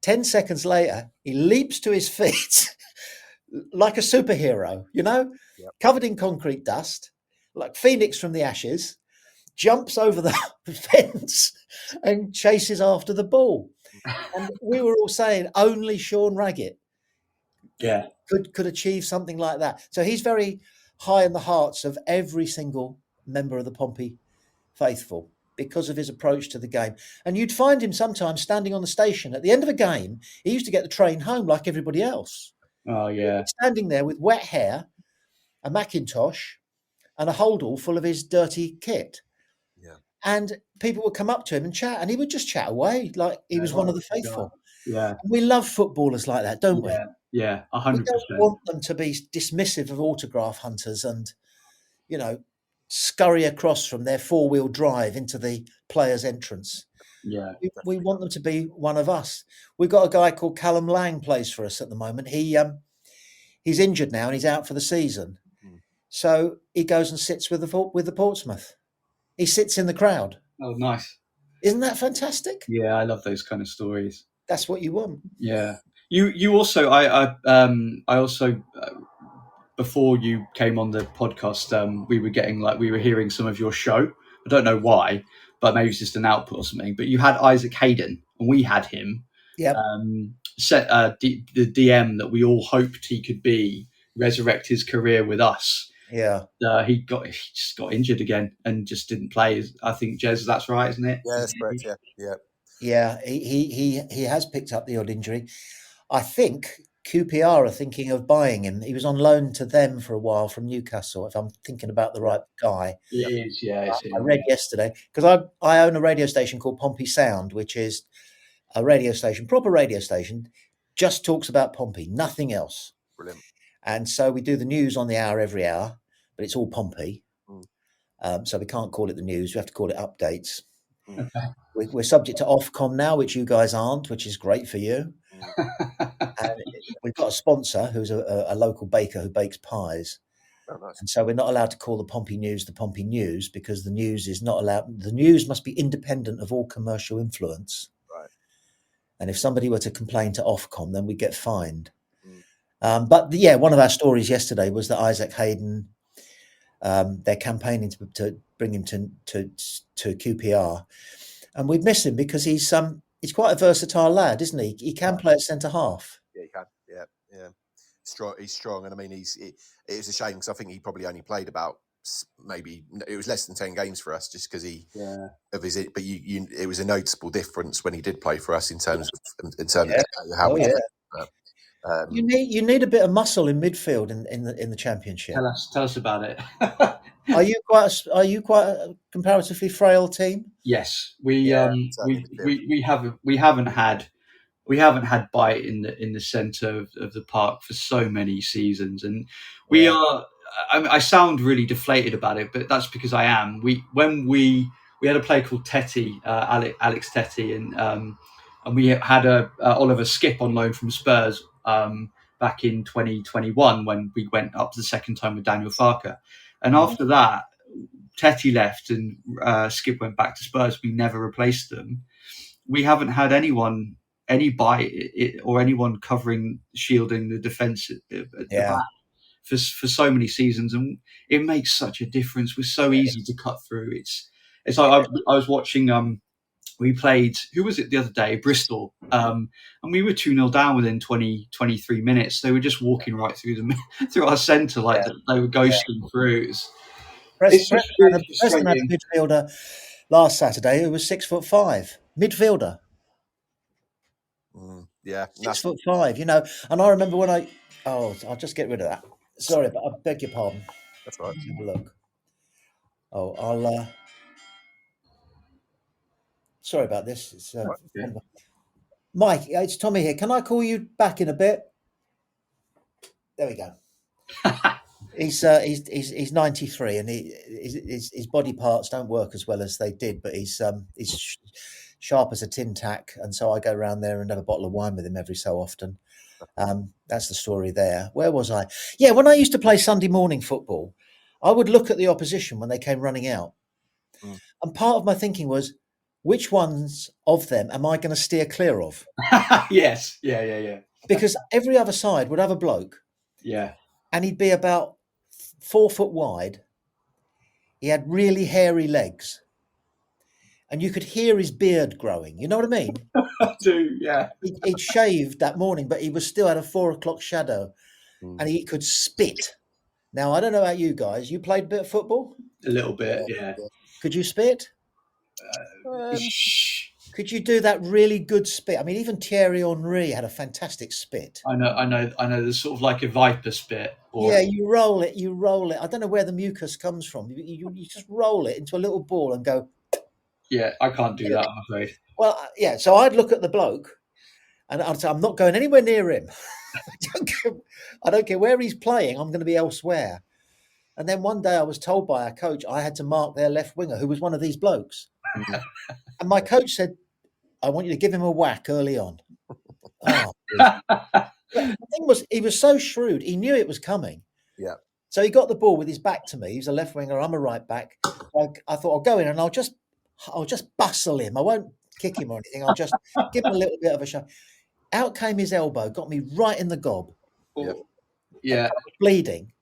10 seconds later, he leaps to his feet like a superhero, covered in concrete dust, like Phoenix from the ashes, jumps over the fence and chases after the ball. And we were all saying only Sean Raggett could achieve something like that. So he's very high in the hearts of every single member of the Pompey faithful. because of his approach to the game. And you'd find him sometimes standing on the station at the end of a game. He used to get the train home like everybody else. Oh yeah, standing there with wet hair, a Macintosh, and a holdall full of his dirty kit. Yeah. And people would come up to him and chat, and he would just chat away like he was one of the faithful. Yeah. And we love footballers like that, don't we? Yeah, We 100%. don't want them to be dismissive of autograph hunters and, scurry across from their four-wheel drive into the player's entrance. Yeah. We want them to be one of us. We've got a guy called Callum Lang plays for us at the moment. He's injured now and he's out for the season. So he goes and sits with the Portsmouth. He sits in the crowd. Oh, nice. Isn't that fantastic? Yeah, I love those kind of stories. That's what you want. Yeah. You also, I also, before you came on the podcast, we were hearing some of your show. I don't know why, but maybe it's just an output or something. But you had Isaac Hayden, and we had him. Yeah. Set the DM that we all hoped he could be, resurrect his career with us. Yeah. He just got injured again and just didn't play. I think, Jez, that's right, isn't it? Yeah, that's correct. Yeah. Yeah, he has picked up the odd injury. I think QPR are thinking of buying him. He was on loan to them for a while from Newcastle, if I'm thinking about the right guy. It is, yeah. I read yesterday, because I own a radio station called Pompey Sound, which is a radio station, proper radio station, just talks about Pompey, nothing else. Brilliant. And so we do the news on the hour every hour, but it's all Pompey. So we can't call it the news. We have to call it updates. Okay. We're subject to Ofcom now, which you guys aren't, which is great for you. And we've got a sponsor who's a local baker who bakes pies. Oh, nice. And so we're not allowed to call the Pompey News because the news is not allowed. The news must be independent of all commercial influence. Right. And if somebody were to complain to Ofcom, then we get fined. But yeah, one of our stories yesterday was that Isaac Hayden, they're campaigning to bring him to QPR, and we'd miss him because he's quite a versatile lad, isn't he? He can play at centre half. Yeah, he can. Yeah. Strong. He's strong, and I mean, it was a shame because I think he probably only played about it was less than 10 games for us, just because of his. But it was a noticeable difference when he did play for us in terms of how we. You need a bit of muscle in midfield in the Championship. Tell us about it. Are you quite a comparatively frail team? Yes, we haven't had bite in the centre of the park for so many seasons, and we are. I sound really deflated about it, but that's because I am. We had a player called Tetty, Alex Tetty, and we had a Oliver Skip on loan from Spurs back in 2021 when we went up the second time with Daniel Farker, and after that, Tetty left and Skip went back to Spurs. We never replaced them. We haven't had any bite or anyone shielding the defence at the back for so many seasons, and it makes such a difference. We're so easy to cut through. It's like I was watching. We played, who was it the other day? Bristol. And we were 2-0 down within 23 minutes. They were just walking right through our centre like they were ghosting through. Preston had a midfielder last Saturday who was 6'5", midfielder. 6'5", and I remember when I'll just get rid of that. Sorry, but I beg your pardon. That's right. Let's have a look. I'll sorry about this. It's Mike, it's Tommy here. Can I call you back in a bit? There we go. He's 93 and his body parts don't work as well as they did, but he's sharp as a tin tack, and so I go around there and have a bottle of wine with him every so often. That's the story there. Where was I? Yeah, when I used to play Sunday morning football, I would look at the opposition when they came running out, and part of my thinking was, which ones of them am I going to steer clear of? Yes, yeah. Because every other side would have a bloke. Yeah. And he'd be about 4 foot wide. He had really hairy legs. And you could hear his beard growing. You know what I mean? I do, yeah. He'd shaved that morning, but he was still at a 4 o'clock shadow. And he could spit. Now, I don't know about you guys. You played a bit of football? A little bit, yeah. Could you spit? Could you do that really good spit? I mean, even Thierry Henry had a fantastic spit. I know. There's sort of like a viper spit. Or... Yeah, you roll it. I don't know where the mucus comes from. You just roll it into a little ball and go. Yeah, I can't do that, I'm afraid. Well, yeah. So I'd look at the bloke, and I'd say, I'm not going anywhere near him. I don't care where he's playing. I'm going to be elsewhere. And then one day I was told by our coach I had to mark their left winger, who was one of these blokes. And my coach said, I want you to give him a whack early on. Oh, but the thing was, he was so shrewd. He knew it was coming. Yeah. So he got the ball with his back to me. He's a left winger. I'm a right back. I thought I'll go in and I'll just bustle him. I won't kick him or anything. I'll just give him a little bit of a shove. Out came his elbow, got me right in the gob. Yeah. I was bleeding.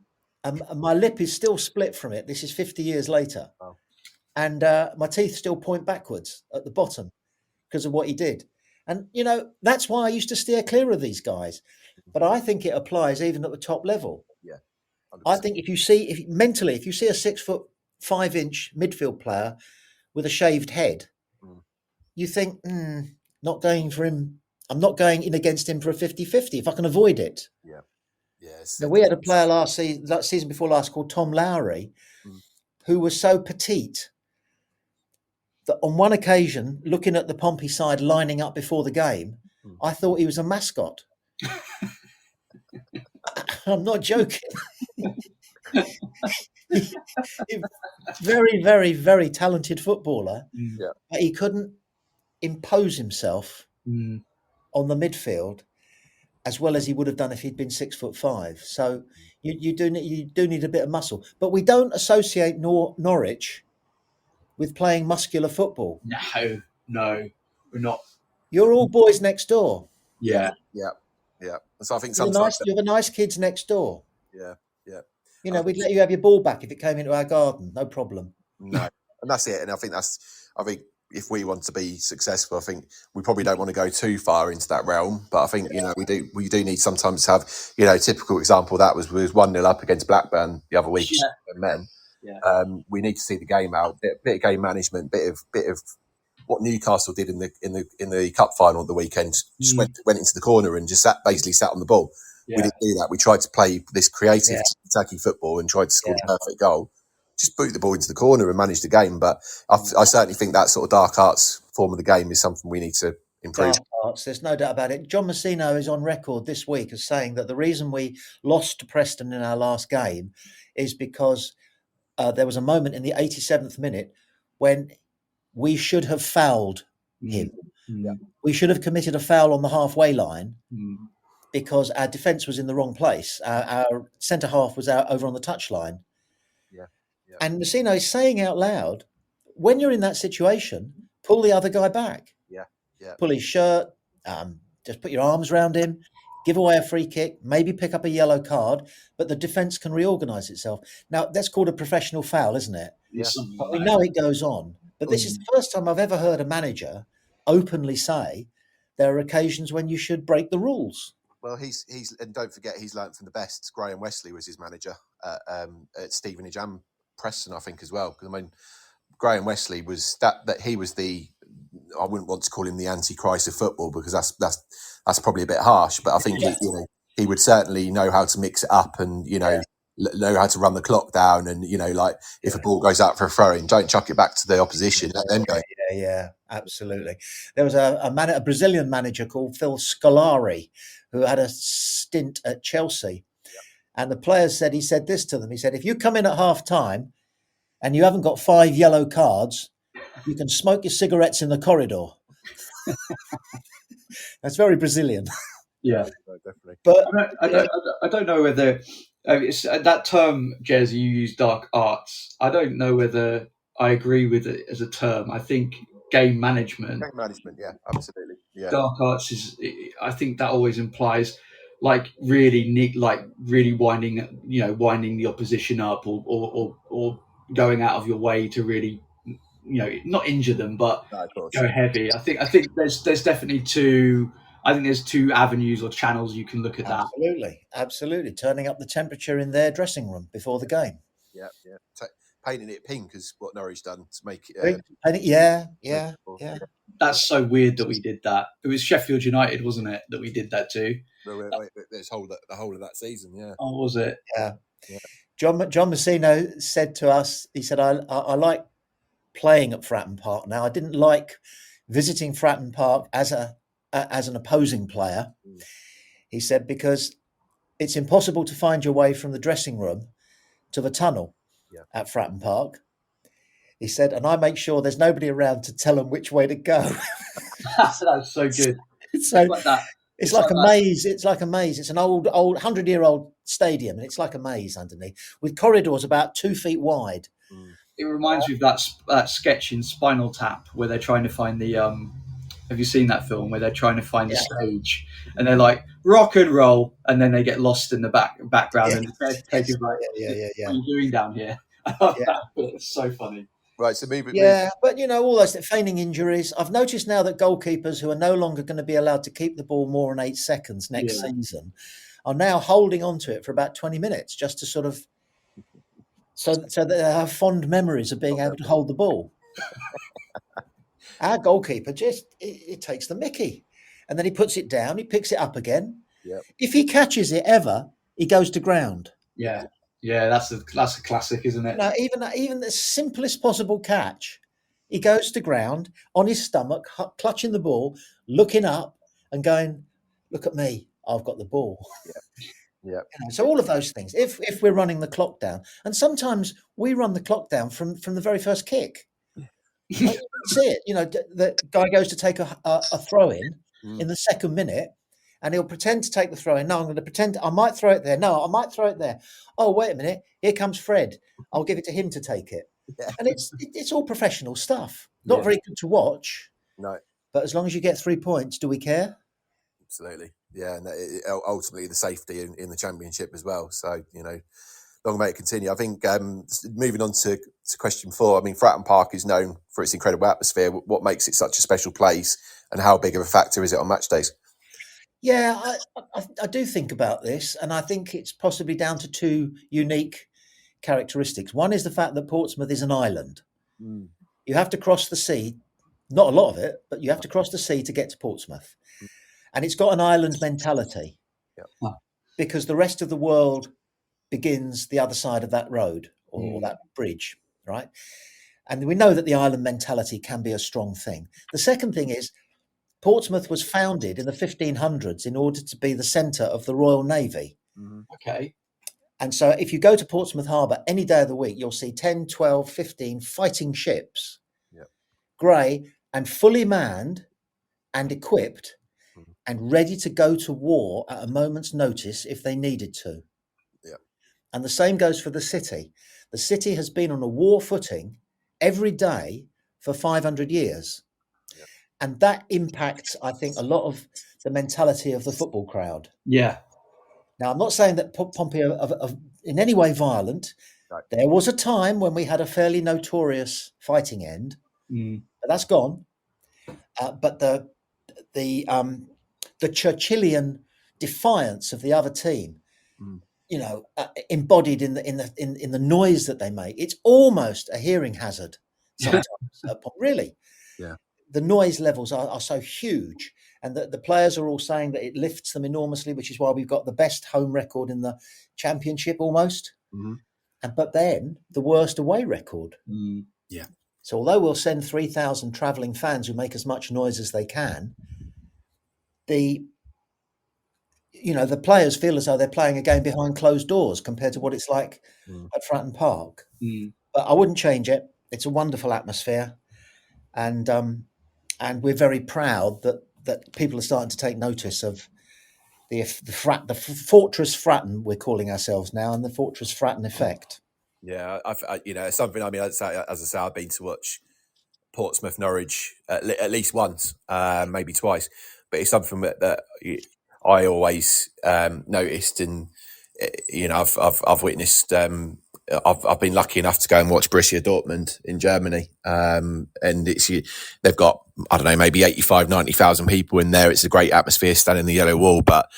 And my lip is still split from it. This is 50 years later. Oh. And my teeth still point backwards at the bottom because of what he did. And, that's why I used to steer clear of these guys. But I think it applies even at the top level. Yeah. 100%. I think if you see a 6'5" midfield player with a shaved head, you think, not going for him. I'm not going in against him for a 50-50 if I can avoid it. Yeah. Yes. Now, we had a player last season before last called Tom Lowry, who was so petite that on one occasion, looking at the Pompey side lining up before the game, I thought he was a mascot. I'm not joking. Very, very, very talented footballer. Yeah. But he couldn't impose himself on the midfield as well as he would have done if he'd been 6'5". So you do need a bit of muscle. But we don't associate Norwich with playing muscular football. No, we're not. You're all boys next door. Yeah. So I think sometimes you're the nice kids next door. Yeah. We'd let you have your ball back if it came into our garden, no problem. No, and that's it. And I think if we want to be successful, I think we probably don't want to go too far into that realm. But I think we do need sometimes to have typical example that was 1-0 up against Blackburn the other week. Men. Yeah. We need to see the game out, bit of game management, bit of what Newcastle did in the cup final at the weekend. Just went into the corner and just basically sat on the ball. Yeah. We didn't do that. We tried to play this creative attacking football and tried to score the perfect goal. Just boot the ball into the corner and manage the game. But I certainly think that sort of dark arts form of the game is something we need to improve. Dark arts, there's no doubt about it. John Messino is on record this week as saying that the reason we lost to Preston in our last game is because there was a moment in the 87th minute when we should have fouled him. Yeah. We should have committed a foul on the halfway line because our defence was in the wrong place. Our centre half was out over on the touchline. Yeah. And Messino is saying out loud, when you're in that situation, pull the other guy back. Yeah. Pull his shirt, just put your arms around him, give away a free kick, maybe pick up a yellow card, but the defence can reorganise itself. Now, that's called a professional foul, isn't it? Yeah. We know it goes on. But this is the first time I've ever heard a manager openly say there are occasions when you should break the rules. Well, he's and don't forget he's learnt from the best. Graham Wesley was his manager at Stevenage and Preston, I think, as well. Because I mean, Graham Wesley was that he was I wouldn't want to call him the Antichrist of football because that's probably a bit harsh. But I think he would certainly know how to mix it up and know how to run the clock down and if a ball goes out for a throw-in, don't chuck it back to the opposition. Let them go. Yeah, absolutely. There was a Brazilian manager called Phil Scolari who had a stint at Chelsea, and the players he said this to them. He said, if you come in at half time and you haven't got 5 yellow cards, you can smoke your cigarettes in the corridor. That's very Brazilian. Yeah, definitely. But I don't know whether it's that term, Jez, you use dark arts. I don't know whether I agree with it as a term. I think game management. Game management, yeah, absolutely. Yeah. Dark arts I think that always implies really winding the opposition up or going out of your way to really not injure them, but go heavy. I think there's definitely two. I think there's 2 avenues or channels you can look at that. Absolutely. Turning up the temperature in their dressing room before the game. Yeah. painting it pink is what Norwich done to make it. Yeah. That's so weird that we did that. It was Sheffield United, wasn't it, that we did that too? The whole of that season, yeah. Oh, was it? Yeah. John Messino said to us, he said, I like playing at Fratton Park now. I didn't like visiting Fratton Park as an opposing player. He said, because it's impossible to find your way from the dressing room to the tunnel at Fratton Park. He said, and I make sure there's nobody around to tell them which way to go. That's so good. It's like that. It's like a maze. It's like a maze. It's an old 100-year-old stadium, and it's like a maze underneath with corridors about 2 feet wide. It reminds me of that sketch in Spinal Tap where they're trying to find the. Have you seen that film where they're trying to find the stage and they're like rock and roll, and then they get lost in the background and the caretaker's like, "What are you doing down here?" It's so funny. Right, so but all those feigning injuries. I've noticed now that goalkeepers who are no longer going to be allowed to keep the ball more than 8 seconds next season are now holding on to it for about 20 minutes just to sort of so that they have fond memories of being able to hold the ball. Our goalkeeper it takes the mickey, and then he puts it down, he picks it up again. Yep. If he catches it ever, he goes to ground. Yeah, that's a classic, isn't it? No, even the simplest possible catch, he goes to ground on his stomach, clutching the ball, looking up and going, "Look at me, I've got the ball." Yeah. So all of those things. If we're running the clock down, and sometimes we run the clock down from the very first kick. You see it. The guy goes to take a throw in the second minute. And he'll pretend to take the throw in. No, I'm going to pretend I might throw it there. No, I might throw it there. Oh, wait a minute. Here comes Fred. I'll give it to him to take it. Yeah. And it's all professional stuff. Not very good to watch. No. But as long as you get 3 points, do we care? Absolutely. Yeah. And ultimately the safety in the Championship as well. So, long may it continue. I think moving on to question 4, I mean, Fratton Park is known for its incredible atmosphere. What makes it such a special place, and how big of a factor is it on match days? Yeah, I do think about this, and I think it's possibly down to 2 unique characteristics. One is the fact that Portsmouth is an island. You have to cross the sea, not a lot of it, but you have to cross the sea to get to Portsmouth. And it's got an island mentality because the rest of the world begins the other side of that road or that bridge, right? And we know that the island mentality can be a strong thing. The second thing is, Portsmouth was founded in the 1500s in order to be the centre of the Royal Navy. Okay. And so if you go to Portsmouth Harbour any day of the week, you'll see 10, 12, 15 fighting ships, grey and fully manned and equipped and ready to go to war at a moment's notice if they needed to. And the same goes for the city. The city has been on a war footing every day for 500 years. And that impacts, I think, a lot of the mentality of the football crowd. Yeah. Now, I'm not saying that Pompey are in any way violent. Right. There was a time when we had a fairly notorious fighting end, but that's gone. But the Churchillian defiance of the other team, embodied in the noise that they make, it's almost a hearing hazard sometimes. Really. Yeah. The noise levels are so huge, and the players are all saying that it lifts them enormously, which is why we've got the best home record in the Championship almost. But then the worst away record. Yeah. So although we'll send 3,000 travelling fans who make as much noise as they can, the players feel as though they're playing a game behind closed doors compared to what it's like at Fratton Park. But I wouldn't change it. It's a wonderful atmosphere. And we're very proud that people are starting to take notice of the Fortress Fratton, we're calling ourselves now, and the Fortress Fratton effect. Yeah, it's something. I mean, as I say, I've been to watch Portsmouth, Norwich at least once, maybe twice, but it's something that I always noticed, and I've witnessed. I've been lucky enough to go and watch Borussia Dortmund in Germany, and they've got, I don't know, maybe 85, 90,000 people in there. It's a great atmosphere standing in the yellow wall, but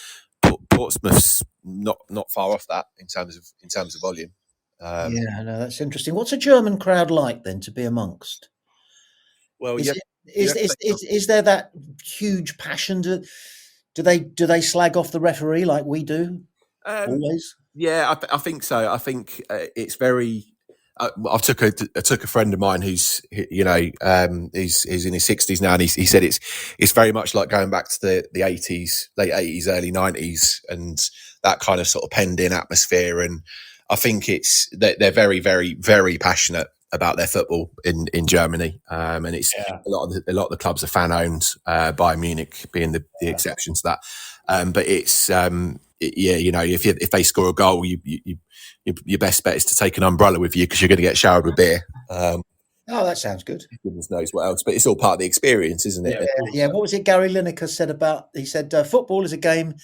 Portsmouth's not far off that in terms of volume. Yeah, no, that's interesting. What's a German crowd like then to be amongst? Well, Is there that huge passion? Do they slag off the referee like we do? Always. Yeah, I think so. I think it's very. I took a friend of mine who's he's in his 60s now, and he said it's very much like going back to the 80s, late 80s, early 90s, and that kind of sort of penned in atmosphere. And I think they're very, very, very passionate about their football in Germany, and it's a lot of the clubs are fan owned, Bayern Munich being the exception to that. But it's if they score a goal, your best bet is to take an umbrella with you because you're going to get showered with beer. Oh, that sounds good. Goodness knows what else, but it's all part of the experience, isn't it? Yeah. What was it Gary Lineker said about? He said football is a game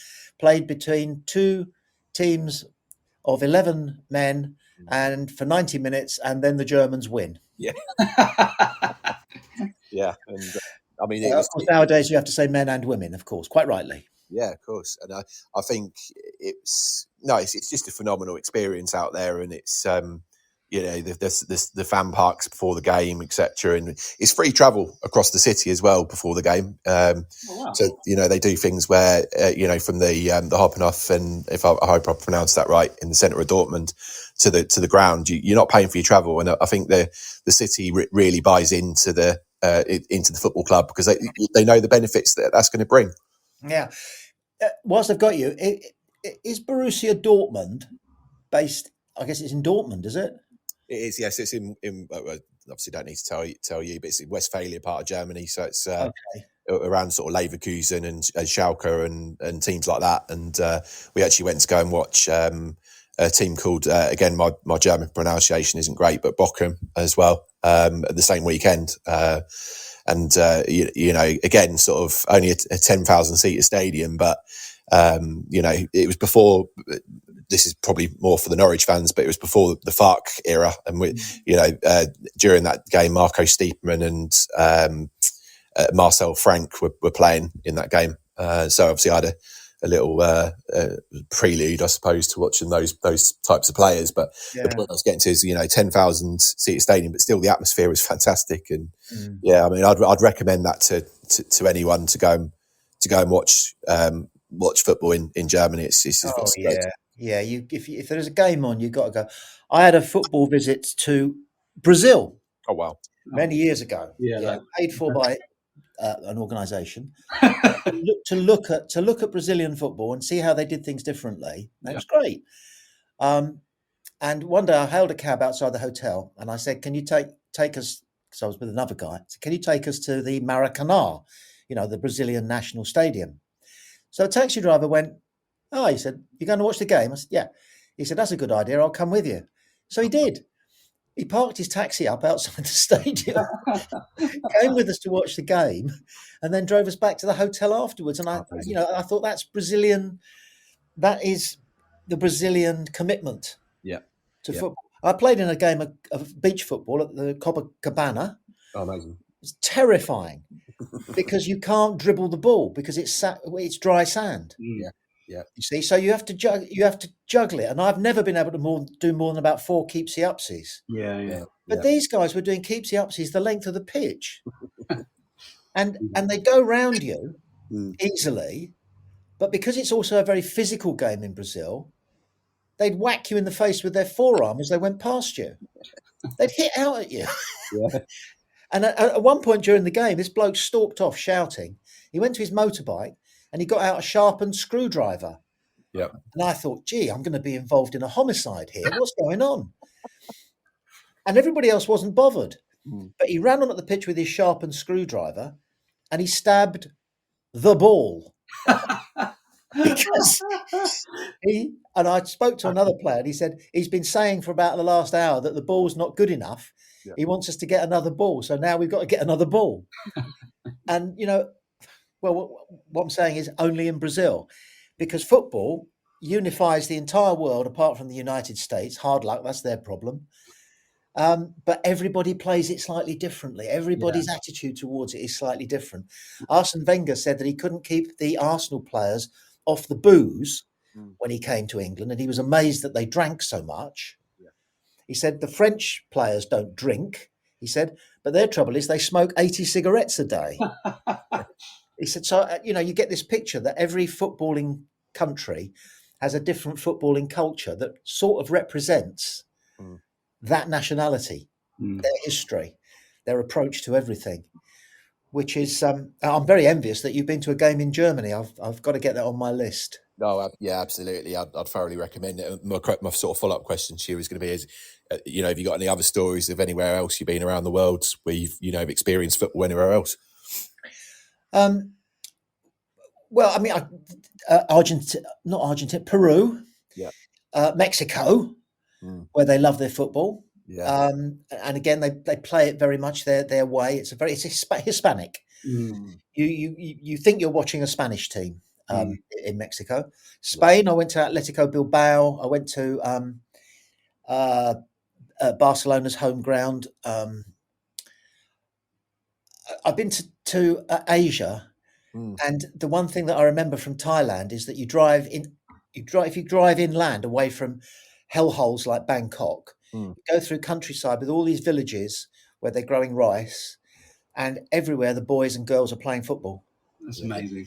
played between two teams of 11 men and for 90 minutes, and then the Germans win. Yeah. Yeah. And I mean, nowadays you have to say men and women, of course, quite rightly. Yeah, of course. And I think it's just a phenomenal experience out there, and it's the fan parks before the game, etc. And it's free travel across the city as well before the game. Wow. So they do things where from the Hoppenhof, and if I hope I pronounced that right, in the centre of Dortmund to the ground, you're not paying for your travel, and I think the city really buys into the football club because they know the benefits that's going to bring. Yeah. Whilst I've got you, is Borussia Dortmund based? I guess it's in Dortmund, is it? It is, yes. It's in obviously don't need to tell you, but it's in Westphalia, part of Germany. So it's around sort of Leverkusen and Schalke and teams like that. And we actually went to go and watch a team called again, my German pronunciation isn't great, but Bochum as well at the same weekend. And again, sort of only a 10,000 seater stadium, but it was before. This is probably more for the Norwich fans, but it was before the FARC era, and during that game, Marco Stiepermann and Marcel Frank were playing in that game. So obviously, I had a little prelude, I suppose, to watching those types of players. But the point I was getting to is 10,000 seater stadium, but still the atmosphere was fantastic. And I mean, I'd recommend that to anyone to go and watch football in Germany. It's great. Yeah. If there's a game on, you've got to go. I had a football visit to Brazil. Oh wow! Many years ago. Paid for by an organisation to look at Brazilian football and see how they did things differently. That was great. And one day I hailed a cab outside the hotel and I said, "Can you take us?" Because I was with another guy. I said, "Can you take us to the Maracanã, the Brazilian national stadium?" So the taxi driver went, "Oh," he said, "you're going to watch the game?" I said, "Yeah." He said, "That's a good idea. I'll come with you." So he did. He parked his taxi up outside the stadium, came with us to watch the game, and then drove us back to the hotel afterwards. And I thought that's Brazilian. That is the Brazilian commitment to football. I played in a game of beach football at the Copacabana. Oh, amazing. It's terrifying because you can't dribble the ball because it's dry sand. Yeah. Yeah. You see, so you have to juggle it, and I've never been able to do more than about 4 keepsy-upsies. Yeah. But these guys were doing keepsy-upsies the length of the pitch, and they go round you easily. But because it's also a very physical game in Brazil, they'd whack you in the face with their forearm as they went past you. They'd hit out at you. Yeah. And at one point during the game, this bloke stalked off shouting. He went to his motorbike. And he got out a sharpened screwdriver. Yeah. And I thought, gee, I'm going to be involved in a homicide here. What's going on? And everybody else wasn't bothered. But he ran on at the pitch with his sharpened screwdriver and he stabbed the ball. Because and I spoke to another player and he said he's been saying for about the last hour that the ball's not good enough. Yeah. He wants us to get another ball. So now we've got to get another ball. And, well, what I'm saying is only in Brazil, because football unifies the entire world apart from the United States. Hard luck, that's their problem. But everybody plays it slightly differently. Everybody's attitude towards it is slightly different. Arsene Wenger said that he couldn't keep the Arsenal players off the booze when he came to England, and he was amazed that they drank so much. He said the French players don't drink, he said, but their trouble is they smoke 80 cigarettes a day. He said, so, you get this picture that every footballing country has a different footballing culture that sort of represents that nationality, their history, their approach to everything, which is, I'm very envious that you've been to a game in Germany. I've got to get that on my list. No, yeah, absolutely. I'd thoroughly recommend it. My sort of follow-up question to you is going to be, have you got any other stories of anywhere else you've been around the world where you've, experienced football anywhere else? Well, I mean, not Argentina, Peru, Mexico, where they love their football. Yeah. And again, they play it very much their way. It's Hispanic. You think you're watching a Spanish team in Mexico. Spain, I went to Atletico Bilbao. I went to Barcelona's home ground. I've been to Asia. And the one thing that I remember from Thailand is that if you drive inland away from hellholes like Bangkok, you go through countryside with all these villages where they're growing rice, and everywhere the boys and girls are playing football. That's amazing.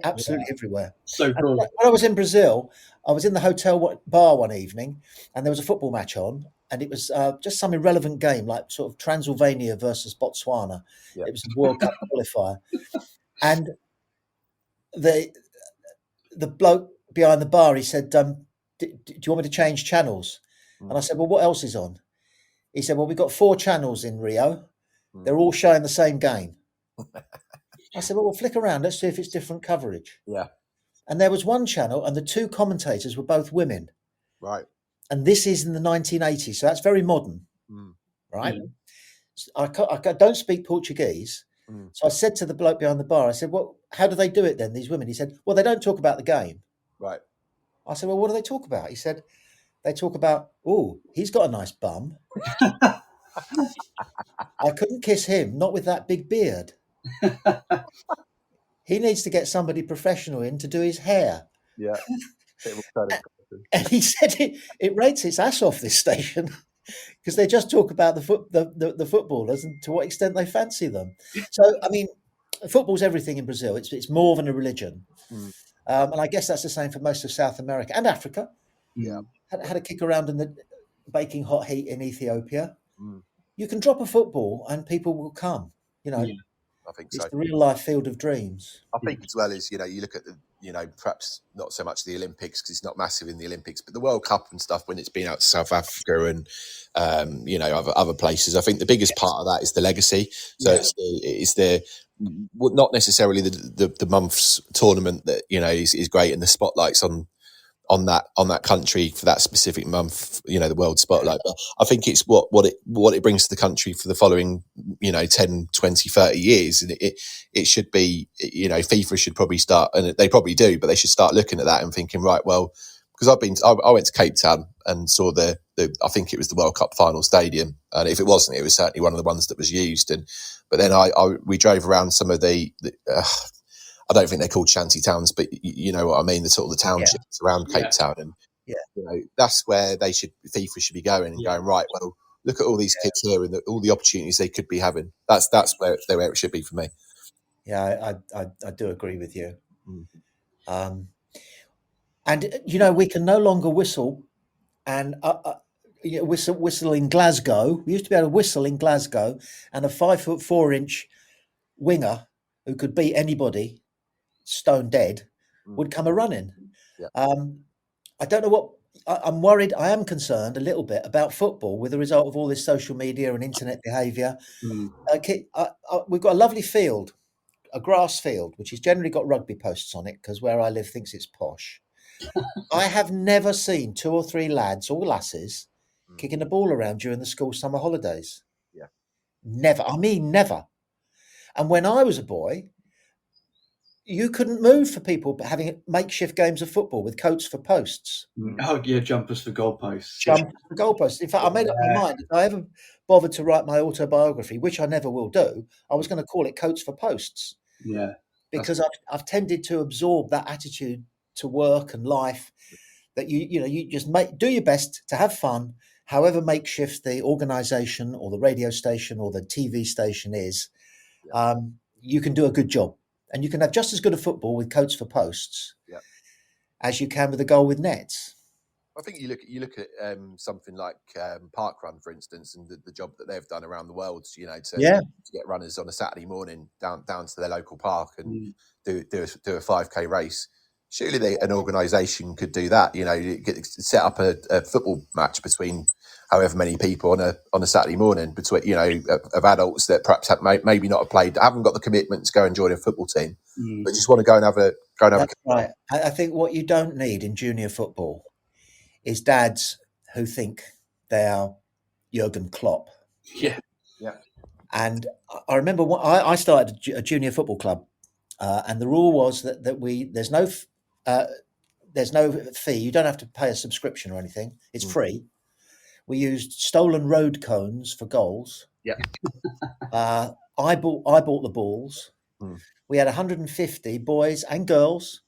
Absolutely everywhere. So cool. When I was in Brazil, I was in the hotel bar one evening, and there was a football match on, and it was just some irrelevant game, like sort of Transylvania versus Botswana. It was a World Cup qualifier. And the bloke behind the bar, he said, do you want me to change channels? And I said, well, what else is on? He said, well, we've got 4 channels in Rio. They're all showing the same game. I said, well, we'll flick around. Let's see if it's different coverage. Yeah. And there was one channel, and the 2 commentators were both women. Right. And this is in the 1980s, so that's very modern. Right? Yeah. I don't speak Portuguese. So I said to the bloke behind the bar, I said, well, how do they do it then, these women? He said, well, they don't talk about the game. Right. I said, well, what do they talk about? He said, they talk about, oh, he's got a nice bum. I couldn't kiss him, not with that big beard. He needs to get somebody professional in to do his hair. Yeah. And he said it rates its ass off, this station, because they just talk about the footballers and to what extent they fancy them. So, I mean, football's everything in Brazil. It's more than a religion. And I guess that's the same for most of South America and Africa. Yeah. Had a kick around in the baking hot heat in Ethiopia. You can drop a football and people will come. I think it's so. the real life field of dreams. I think as well as, you look at the, perhaps not so much the Olympics because it's not massive in the Olympics, but the World Cup and stuff when it's been out to South Africa and, other places. I think the biggest part of that is the legacy. So it's the not necessarily the month's tournament that, is great and the spotlight's on that country for that specific month, the world spotlight. But I think it's what it brings to the country for the following, 10, 20, 30 years. And it should be, FIFA should probably start, and they probably do, but they should start looking at that and thinking, right, well, because I went to Cape Town and saw the I think it was the World Cup final stadium. And if it wasn't, it was certainly one of the ones that was used. But then we drove around some of the I don't think they're called shanty towns, but you know what I mean, the sort of the townships around Cape Town. And that's where FIFA should be going and going, right, well, look at all these kids here and all the opportunities they could be having. That's where it should be for me. Yeah, I do agree with you. And we can no longer whistle and whistle in Glasgow. We used to be able to whistle in Glasgow, and a 5'4" winger who could beat anybody stone dead would come a running. I don't know what I'm worried. I am concerned a little bit about football with the result of all this social media and internet behaviour. We've got a lovely field, a grass field, which has generally got rugby posts on it because where I live thinks it's posh. I have never seen 2 or 3 lads or lasses kicking the ball around during the school summer holidays. Never. I mean, never. And when I was a boy, you couldn't move for people having makeshift games of football with coats for posts. Oh, yeah, jumpers for goalposts. Jumpers for goalposts. In fact, I made up my mind. If I ever bothered to write my autobiography, which I never will do, I was going to call it Coats for Posts. Yeah. Because I've tended to absorb that attitude to work and life that you just do your best to have fun however makeshift the organisation or the radio station or the TV station is, you can do a good job. And you can have just as good a football with coats for posts as you can with a goal with nets. I think you look at something like Parkrun, for instance, and the job that they've done around the world, to get runners on a Saturday morning down to their local park and do a 5K race. Surely an organisation could do that. Set up a football match between however many people on a Saturday morning, between of adults that perhaps have maybe not have played, haven't got the commitment to go and join a football team, but just want to go and have a. That's right. I think what you don't need in junior football is dads who think they are Jurgen Klopp. Yeah. And I remember I started a junior football club, and the rule was that there's no fee. You don't have to pay a subscription or anything. It's free. We used stolen road cones for goals. Yeah. I bought the balls. We had 150 boys and girls,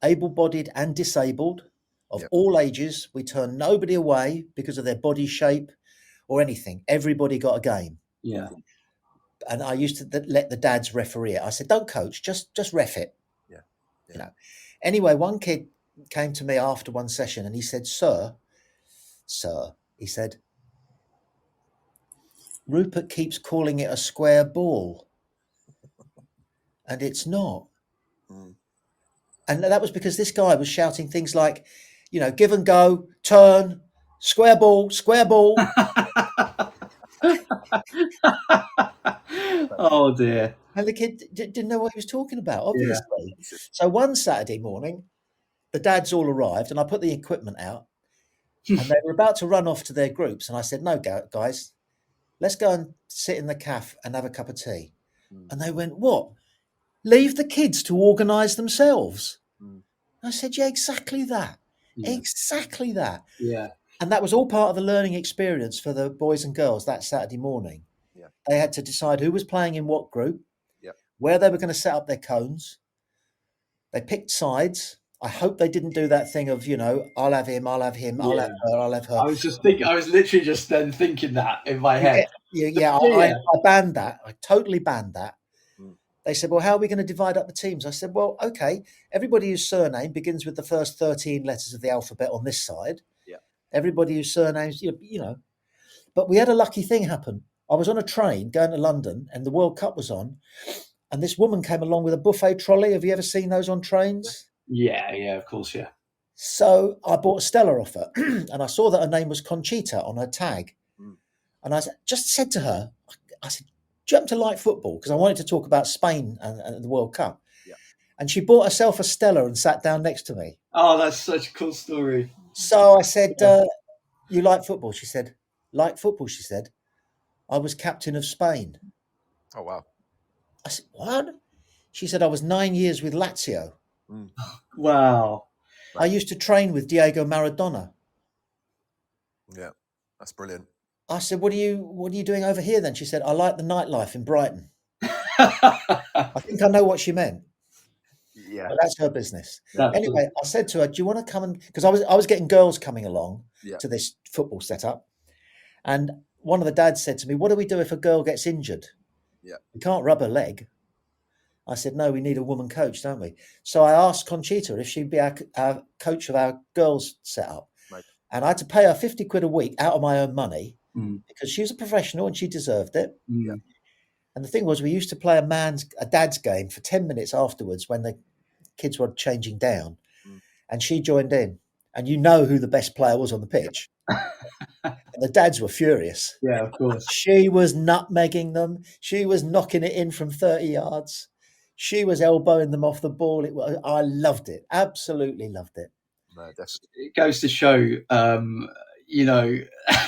able-bodied and disabled, of all ages. We turned nobody away because of their body shape or anything. Everybody got a game. Yeah. And I used to let the dads referee it. I said, "Don't coach, just ref it." Yeah. Anyway, one kid came to me after one session and he said, "Sir," he said, "Rupert keeps calling it a square ball, and it's not." And that was because this guy was shouting things like, give and go, turn, square ball, square ball. Oh dear. And the kid didn't know what he was talking about, obviously. Yeah. So one Saturday morning, the dads all arrived and I put the equipment out and they were about to run off to their groups. And I said, "No, guys, let's go and sit in the cafe and have a cup of tea." And they went, "What? Leave the kids to organise themselves?" I said, "Yeah, exactly that. Exactly that." Yeah. And that was all part of the learning experience for the boys and girls that Saturday morning. Yeah. They had to decide who was playing in what group, where they were going to set up their cones. They picked sides. I hope they didn't do that thing of, I'll have him, I'll have him, I'll have her, I'll have her. I was literally just then thinking that in my head. I banned that. I totally banned that. They said, "Well, how are we going to divide up the teams?" I said, "Well, okay, everybody whose surname begins with the first 13 letters of the alphabet on this side. Yeah. Everybody whose surnames, But we had a lucky thing happen. I was on a train going to London and the World Cup was on. And this woman came along with a buffet trolley. Have you ever seen those on trains? Yeah, of course, yeah. So I bought a Stella off her and I saw that her name was Conchita on her tag. And I just said to her, I said, "Do you happen to like football?" Because I wanted to talk about Spain and the World Cup. Yeah. And she bought herself a Stella and sat down next to me. Oh, that's such a cool story. So I said, "You like football?" She said, "Like football," she said. "I was captain of Spain." Oh, wow. I said, "What?" She said, "I was 9 years with Lazio." Wow. I used to train with Diego Maradona. Yeah, that's brilliant. I said, what are you doing over here then?" She said, "I like the nightlife in Brighton." I think I know what she meant. Yeah. But that's her business. Anyway, I said to her, "Do you want to come and..." Because I was getting girls coming along to this football setup. And one of the dads said to me, "What do we do if a girl gets injured? Yeah. We can't rub her leg." I said, "No, we need a woman coach, don't we?" So I asked Conchita if she'd be our coach of our girls setup. Right. And I had to pay her 50 quid a week out of my own money because she was a professional and she deserved it. Yeah. And the thing was, we used to play a dad's game for 10 minutes afterwards when the kids were changing down. And she joined in. And you know who the best player was on the pitch. And the dads were furious. Yeah, of course. She was nutmegging them. She was knocking it in from 30 yards. She was elbowing them off the ball. I loved it. Absolutely loved it. No, definitely. It goes to show,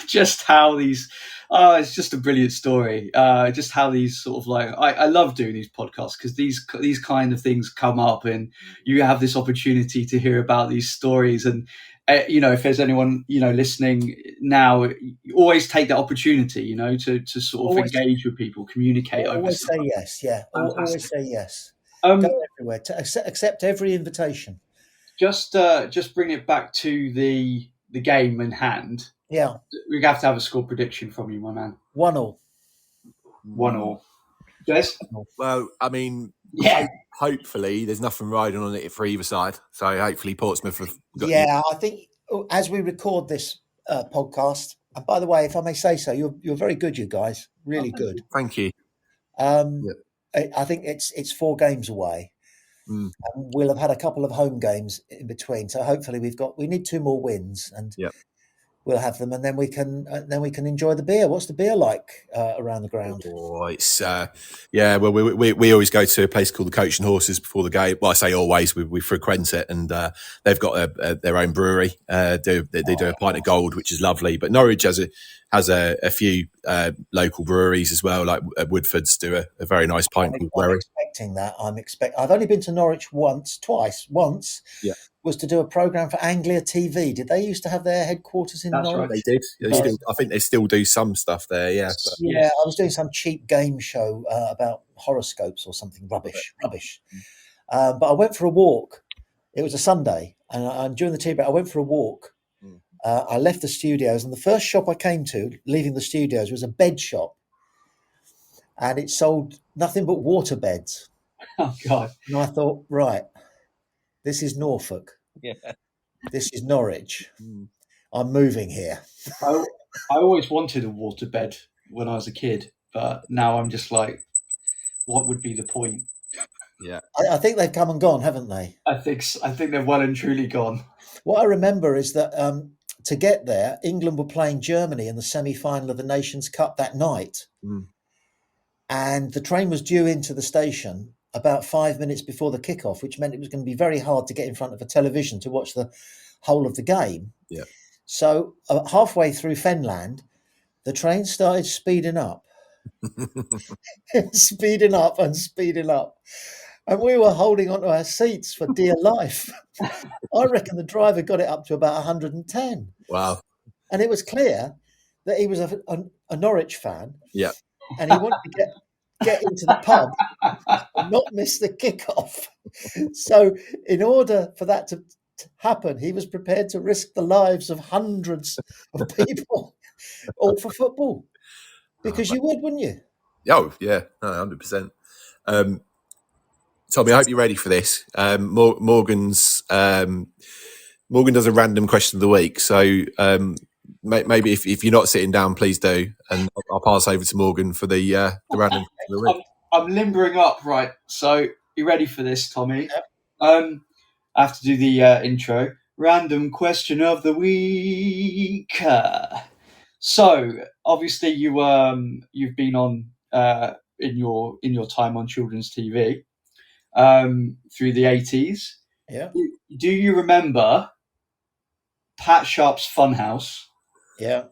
just how these. It's just a brilliant story. Just how these sort of I love doing these podcasts because these kind of things come up, and you have this opportunity to hear about these stories. And if there's anyone listening now, you always take that opportunity, to sort of engage with people, communicate. Always say yes, yeah. Always say yes. Go everywhere. Accept every invitation. Just bring it back to the game in hand. Yeah. We have to have a score prediction from you, my man. 1-1. 1-1. Jez? Well, I mean, Yeah. hopefully there's nothing riding on it for either side. So hopefully Portsmouth have got I think as we record this podcast, and by the way, if I may say so, you're very good, you guys. Really good. Thank you. I think it's 4 games away. And we'll have had a couple of home games in between. So hopefully we need 2 more wins, and we'll have them, and then we can enjoy the beer. What's the beer like around the ground? Oh, it's well, we always go to a place called the Coach and Horses before the game. Well, I say always, we frequent it, and they've got their own brewery. They do a pint of gold, which is lovely. But Norwich has a few local breweries as well, like Woodford's do a very nice pint called Wherry. I've only been to Norwich twice. Once was to do a programme for Anglia TV. Did they used to have their headquarters in Norwich? Right. They did. I think they still do some stuff there. Yeah. I was doing some cheap game show about horoscopes or something rubbish. But I went for a walk. It was a Sunday, and during the tea break, I went for a walk. I left the studios, and the first shop I came to, leaving the studios, was a bed shop, and it sold nothing but water beds. Oh God! And I thought, right, this is Norfolk. Yeah. This is Norwich. I'm moving here. I always wanted a waterbed when I was a kid, but now I'm just like, what would be the point? Yeah, I think they've come and gone, haven't they? I think they're well and truly gone. What I remember is that to get there, England were playing Germany in the semi-final of the Nations Cup that night, and the train was due into the station about 5 minutes before the kickoff, which meant it was going to be very hard to get in front of a television to watch the whole of the game. Yeah. So halfway through Fenland, the train started speeding up, speeding up. And we were holding onto our seats for dear life. I reckon the driver got it up to about 110. Wow. And it was clear that he was a Norwich fan. Yeah. And he wanted to get into the pub and not miss the kickoff. So in order for that to happen, he was prepared to risk the lives of hundreds of people, all for football. Because you would, wouldn't you? Oh, yeah. No, 100%. Tommy, I hope you're ready for this. Morgan does a random question of the week. So maybe if you're not sitting down, please do. And I'll pass over to Morgan for the random question of the week. I'm limbering up, right? So you ready for this, Tommy? Yep. I have to do the intro. Random question of the week. So obviously you've been on in your time on children's TV through the 80s. Yeah. Do you remember Pat Sharp's Funhouse? Yeah.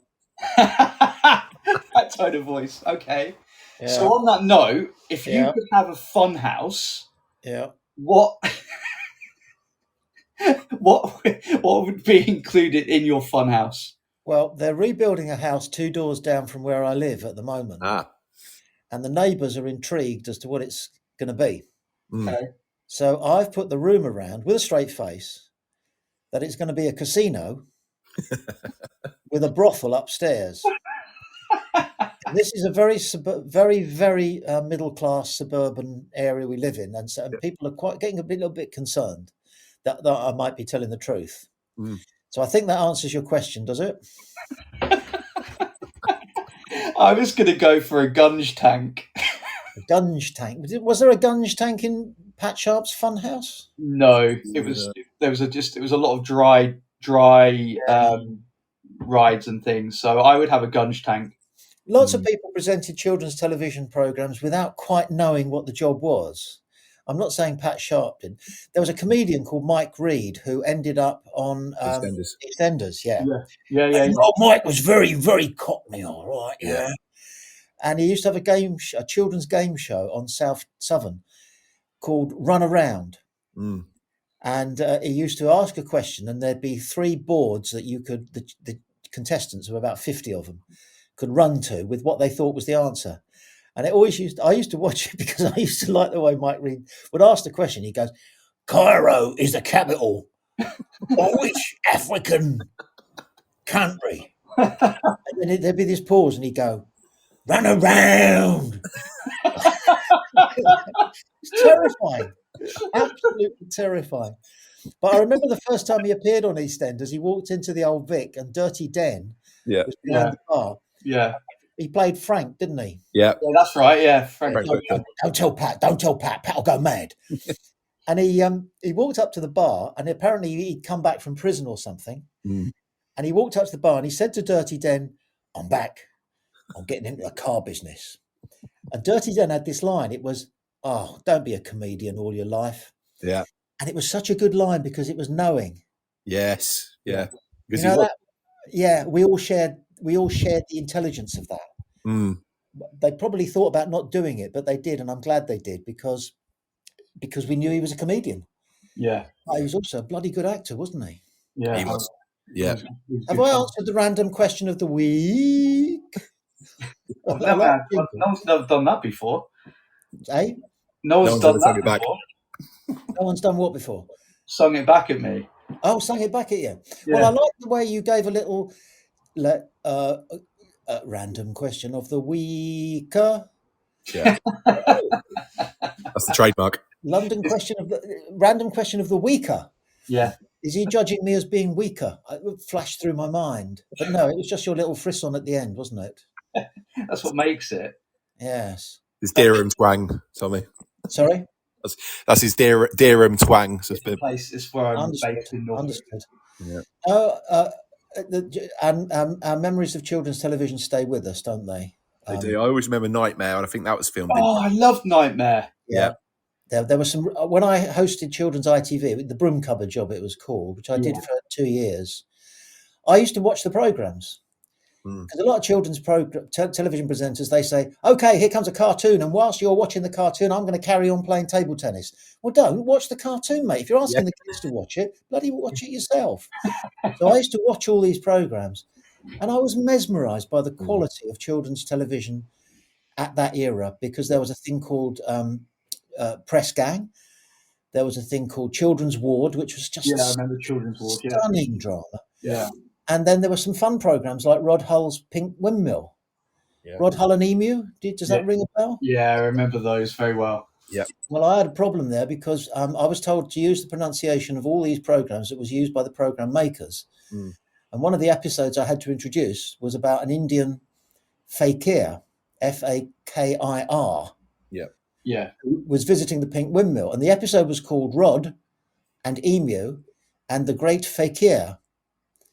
That tone of voice. Okay. Yeah. So on that note, if you could have a funhouse, what would be included in your funhouse? Well, they're rebuilding a house 2 doors down from where I live at the moment. And the neighbours are intrigued as to what it's going to be. Okay. So I've put the rumour around with a straight face that it's going to be a casino with a brothel upstairs. This is a very middle-class suburban area we live in, and so people are getting a little bit concerned that I might be telling the truth. So I think that answers your question, does it? I was going to go for a gunge tank. A gunge tank? Was there a gunge tank in Pat Sharp's Funhouse? No, it was. There was a lot of dry rides and things. So I would have a gunge tank. Lots of people presented children's television programmes without quite knowing what the job was. I'm not saying Pat Sharp did. There was a comedian called Mike Reed who ended up on EastEnders. Yeah. Mike was very, very cockney, all right. Yeah. And he used to have a children's game show on South Southern called Run Around. And he used to ask a question, and there'd be 3 boards that the contestants, of about 50 of them, could run to with what they thought was the answer. And I used to watch it because I used to like the way Mike Reed would ask the question. He goes, Cairo is the capital of which African country? And then there'd be this pause, and he'd go, "Run around." It's terrifying, absolutely terrifying. But I remember the first time he appeared on EastEnders, he walked into the Old Vic, and Dirty Den was behind the bar. Yeah. He played Frank, didn't he? Yeah. Yeah, that's right. Yeah, Frank. Don't tell Pat. Don't tell Pat. Pat will go mad. And he walked up to the bar, and apparently he'd come back from prison or something. Mm. And he walked up to the bar, and he said to Dirty Den, "I'm back. I'm getting into the car business." And Dirty Den had this line. It was, "Oh, don't be a comedian all your life." Yeah. And it was such a good line because it was knowing. Yes. Yeah. You know that? Yeah, we all shared the intelligence of that. Mm. They probably thought about not doing it, but they did, and I'm glad they did because we knew he was a comedian. Yeah. He was also a bloody good actor, wasn't he? Yeah. He was. Yeah. Have I answered the random question of the week? No one's never done that before. Eh? No one's done that before. No one's done what before? Sung it back at me. Oh, sung it back at you. Yeah. Well, I like the way you gave a little random question of the week. Yeah. That's the trademark. Random question of the weaker. Yeah. Is he judging me as being weaker? It flashed through my mind. But no, it was just your little frisson at the end, wasn't it? That's what makes it. Yes. His Derham twang, Tommy. Sorry? That's his Derham twang. So it's where I'm based in North. Understood. Yeah. Our memories of children's television stay with us, don't they? They do. I always remember Nightmare, and I think that was filmed. I loved Nightmare. Yeah. There was some when I hosted children's ITV, the Broom Cupboard job it was called, which I did for 2 years. I used to watch the programs because a lot of children's television presenters, they say, "Okay, here comes a cartoon, and whilst you're watching the cartoon, I'm going to carry on playing table tennis." Well, don't watch the cartoon, mate. If you're asking the kids to watch it, bloody watch it yourself. So I used to watch all these programs, and I was mesmerised by the quality of children's television at that era because there was a thing called Press Gang. There was a thing called Children's Ward, which was just I remember Children's Ward. Stunning drama. Yeah. And then there were some fun programs like Rod Hull's Pink Windmill. Yeah. Rod Hull and Emu. Does that ring a bell? Yeah, I remember those very well. Yeah. Well, I had a problem there because I was told to use the pronunciation of all these programs that was used by the program makers. And one of the episodes I had to introduce was about an Indian fakir, Fakir. Yeah. Who was visiting the Pink Windmill. And the episode was called Rod and Emu and the Great Fakir.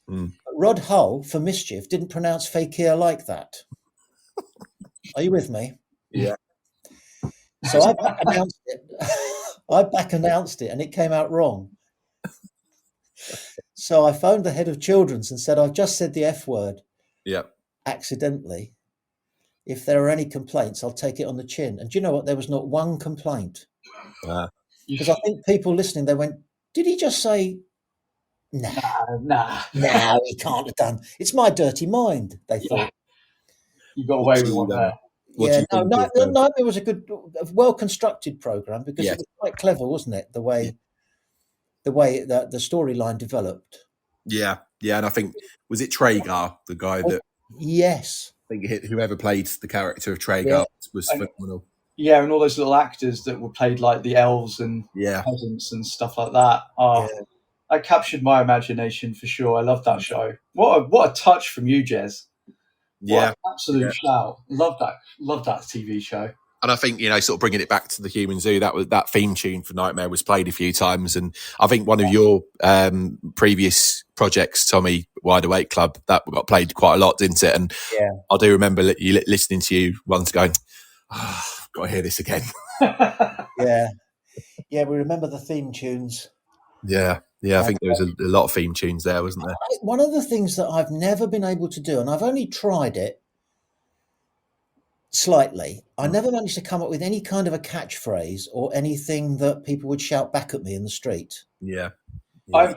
But Rod Hull, for mischief, didn't pronounce fakir like that. Are you with me? Yeah. So I back announced it. And it came out wrong. So I phoned the head of children's and said, "I've just said the F word. Yeah. Accidentally. If there are any complaints, I'll take it on the chin." And do you know what? There was not one complaint. Because I think people listening, they went, "Did he just say, nah, he can't have done. It's my dirty mind," they thought. You got away with one there. Nightmare was a well-constructed program because it was quite clever, wasn't it? The way that the storyline developed. Yeah, and I think, was it Traeger, the guy that? Yes. I think whoever played the character of Traeger was phenomenal. Yeah, and all those little actors that were played like the elves and peasants and stuff like that. That captured my imagination for sure. I love that show. What a touch from you, Jez. What an absolute shout. Love that TV show. And I think, sort of bringing it back to the Human Zoo, that theme tune for Nightmare was played a few times. And I think one of your previous projects, Tommy, Wide Awake Club, that got played quite a lot, didn't it? And I do remember listening to you once going, I've got to hear this again. Yeah, we remember the theme tunes. Yeah, I think there was a lot of theme tunes there, wasn't there? One of the things that I've never been able to do, and I've only tried it slightly, I never managed to come up with any kind of a catchphrase or anything that people would shout back at me in the street. Yeah. I've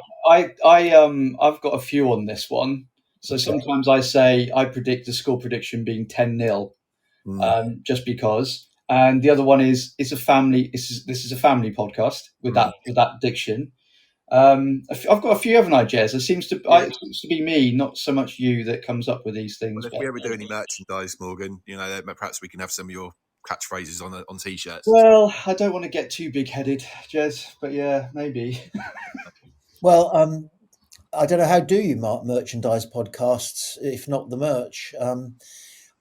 got a few on this one. So sometimes I predict the score prediction being 10-0, just because. And the other one is this is a family podcast with that diction. I've got a few, haven't I, Jez? It seems to be me, not so much you, that comes up with these things. Well, if we ever do any merchandise, Morgan, perhaps we can have some of your catchphrases on t-shirts. Well, I don't want to get too big-headed, Jez, but yeah, maybe. Well, I don't know, how do you merchandise podcasts if not the merch?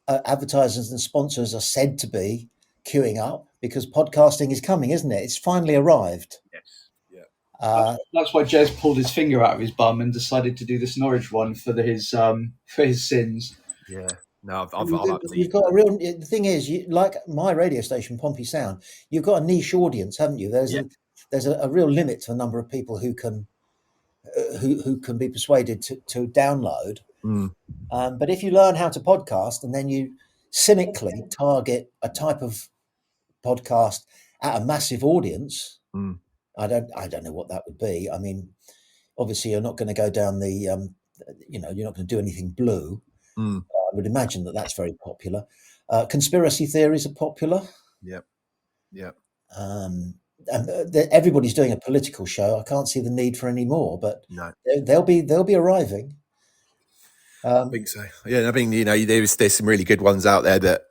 Advertisers and sponsors are said to be queuing up because podcasting is coming, isn't it? It's finally arrived. Yes. Yeah. That's why Jez pulled his finger out of his bum and decided to do this Norwich one for his sins. Yeah. No, you've got a real. The thing is, like my radio station, Pompey Sound, you've got a niche audience, haven't you? There's a real limit to the number of people who can be persuaded to download. But if you learn how to podcast and then you cynically target a type of podcast at a massive audience, I don't know what that would be. I mean, obviously you're not going to go down the you're not going to do anything blue. I would imagine that's very popular. Conspiracy theories are popular. Yep. And everybody's doing a political show. I can't see the need for any more, but no, they'll be arriving. I think so. Yeah, I mean, there's some really good ones out there that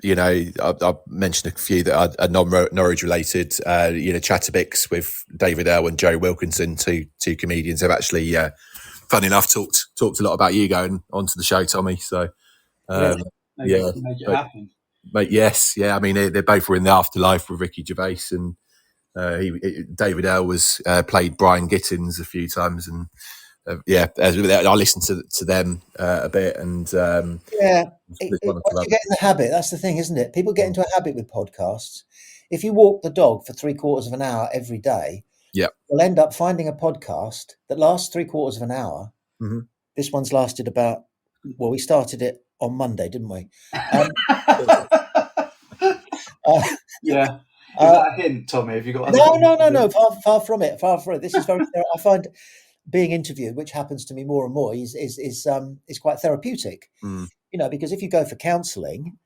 I've mentioned a few that are non-Norwich related. Chatterbix with David Earl and Joe Wilkinson, two comedians, have actually, funny enough, talked a lot about you going onto the show, Tommy. So, make it happen. But yes, yeah. I mean, they both were in the afterlife with Ricky Gervais, and David Earl was played Brian Gittins a few times, and. I listened to them a bit, and once you get in the habit, that's the thing, isn't it? People get into a habit with podcasts. If you walk the dog for 3/4 of an hour every day, you'll end up finding a podcast that lasts 3/4 of an hour. Mm-hmm. This one's lasted about. Well, we started it on Monday, didn't we? Yeah. Is that a hint, Tommy? Have you got? No. Far from it. Far from it. This is very. I find being interviewed, which happens to me more and more, is quite therapeutic. Because if you go for counselling,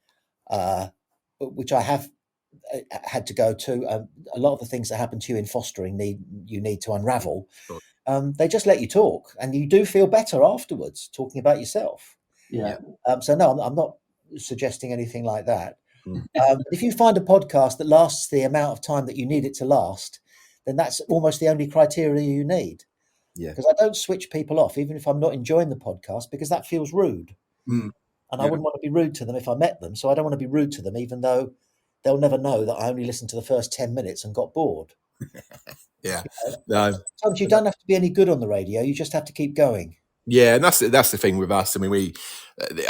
which I have had to go to, a lot of the things that happen to you in fostering you need to unravel. Sure. They just let you talk, and you do feel better afterwards talking about yourself. Yeah. So no, I'm not suggesting anything like that. If you find a podcast that lasts the amount of time that you need it to last, then that's almost the only criteria you need. Yeah. Because I don't switch people off, even if I'm not enjoying the podcast, because that feels rude. And I wouldn't want to be rude to them if I met them. So I don't want to be rude to them, even though they'll never know that I only listened to the first 10 minutes and got bored. Yeah. No. Sometimes you don't have to be any good on the radio. You just have to keep going. Yeah, and that's the thing with us. I mean,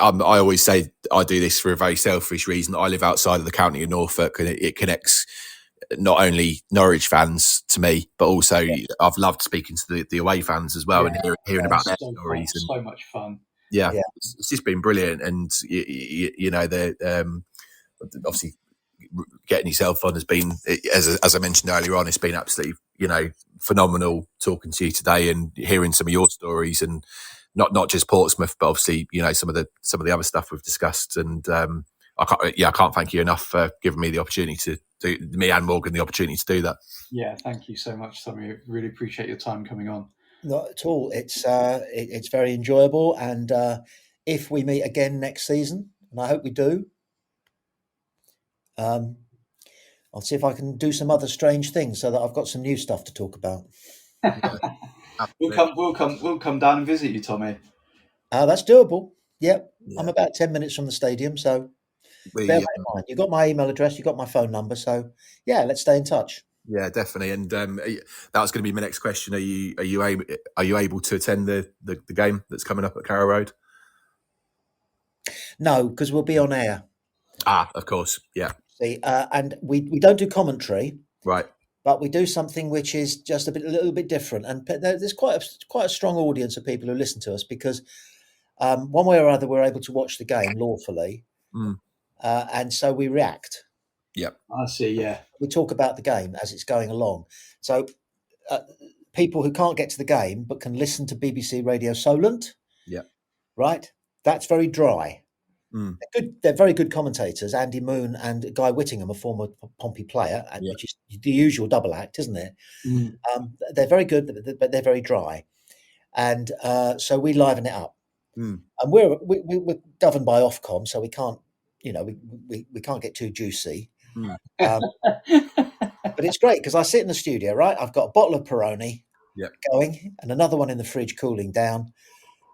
I always say I do this for a very selfish reason. I live outside of the county of Norfolk, and it connects not only Norwich fans to me, but also I've loved speaking to the away fans as well, and hearing about their stories. So much fun. Yeah. It's just been brilliant, and they're obviously getting yourself on has been, as I mentioned earlier on, it's been absolutely phenomenal talking to you today and hearing some of your stories, and not just Portsmouth, but obviously some of the other stuff we've discussed, and I can't thank you enough for giving me the opportunity to do, me and Morgan, the opportunity to do that. Yeah, thank you so much, Tommy. I really appreciate your time coming on. Not at all. It's very enjoyable, and if we meet again next season, and I hope we do, I'll see if I can do some other strange things so that I've got some new stuff to talk about. We'll come down and visit you, Tommy. That's doable. Yep. Yeah. I'm about 10 minutes from the stadium, so bear that in mind. You've got my email address, you've got my phone number, so yeah, let's stay in touch. Yeah, definitely. And that was going to be my next question. Are you able to attend the game that's coming up at Carrow Road? No, because we'll be on air. Of course, yeah. See, and we don't do commentary, right? But we do something which is just a little bit different, and there's quite a strong audience of people who listen to us because one way or other we're able to watch the game lawfully, and so we react. Yep, I see. Yeah, we talk about the game as it's going along. So people who can't get to the game but can listen to BBC Radio Solent, yeah, right? That's very dry. They're very good commentators. Andy Moon and Guy Whittingham, a former Pompey player, which is the usual double act, isn't it? They're very good, but they're very dry, and so we liven it up. And we're governed by Ofcom, so we can't, we can't get too juicy. But it's great because I sit in the studio, right? I've got a bottle of Peroni going and another one in the fridge cooling down,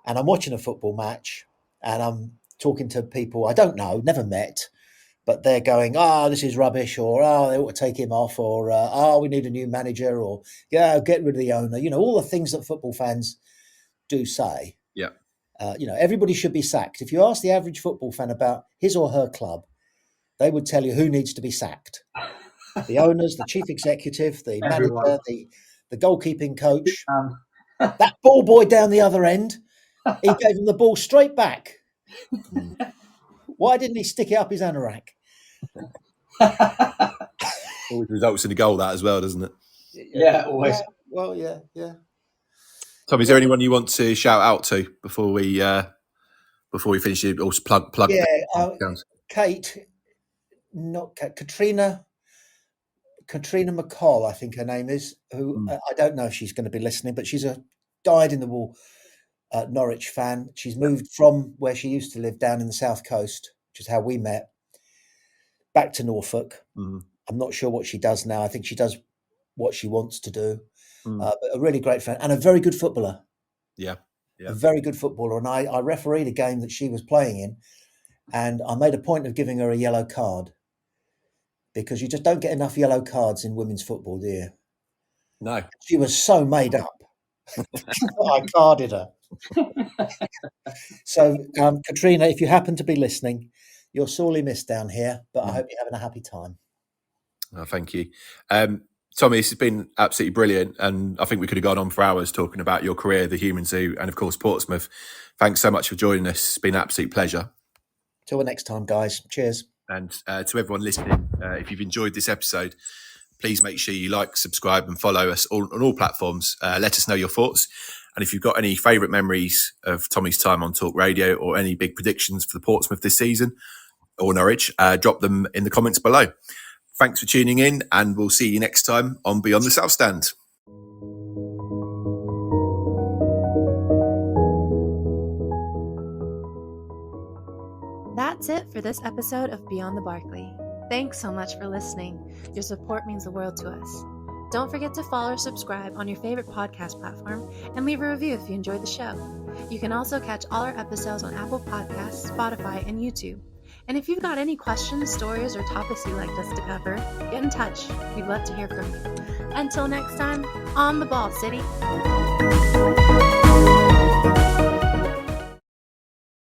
and I'm watching a football match, and I'm talking to people I don't know, never met, but they're going, this is rubbish, or they ought to take him off, or we need a new manager, or get rid of the owner. All the things that football fans do say. Yeah. Everybody should be sacked. If you ask the average football fan about his or her club, they would tell you who needs to be sacked. The owners, the chief executive, the manager, the goalkeeping coach. That ball boy down the other end, he gave him the ball straight back. Why didn't he stick it up his anorak? Always results in a goal, that as well, doesn't it? Yeah, always. Well, yeah. Tom, is there anyone you want to shout out to before we finish it? Or plug. Yeah, Kate, not Kate, Katrina McCall, I think her name is. Who I don't know if she's going to be listening, but she's a dyed-in-the-wool Norwich fan. She's moved from where she used to live down in the south coast, which is how we met, back to Norfolk. I'm not sure what she does now. I think she does what she wants to do. But a really great friend and a very good footballer. Yeah. A very good footballer. And I refereed a game that she was playing in, and I made a point of giving her a yellow card because you just don't get enough yellow cards in women's football, do you? No. She was so made up. I carded her. So, Katrina, if you happen to be listening, you're sorely missed down here, but I hope you're having a happy time. Oh, thank you. Tommy, this has been absolutely brilliant, and I think we could have gone on for hours talking about your career, the Human Zoo, and of course Portsmouth. Thanks so much for joining us. It's been an absolute pleasure. Till the next time, guys. Cheers. And to everyone listening, if you've enjoyed this episode, please make sure you like, subscribe, and follow us on all platforms. Let us know your thoughts. And if you've got any favourite memories of Tommy's time on Talk Radio or any big predictions for the Portsmouth this season or Norwich, drop them in the comments below. Thanks for tuning in, and we'll see you next time on Beyond the South Stand. That's it for this episode of Beyond the Barkley. Thanks so much for listening. Your support means the world to us. Don't forget to follow or subscribe on your favorite podcast platform and leave a review if you enjoyed the show. You can also catch all our episodes on Apple Podcasts, Spotify, and YouTube. And if you've got any questions, stories, or topics you'd like us to cover, get in touch. We'd love to hear from you. Until next time, on the ball, City.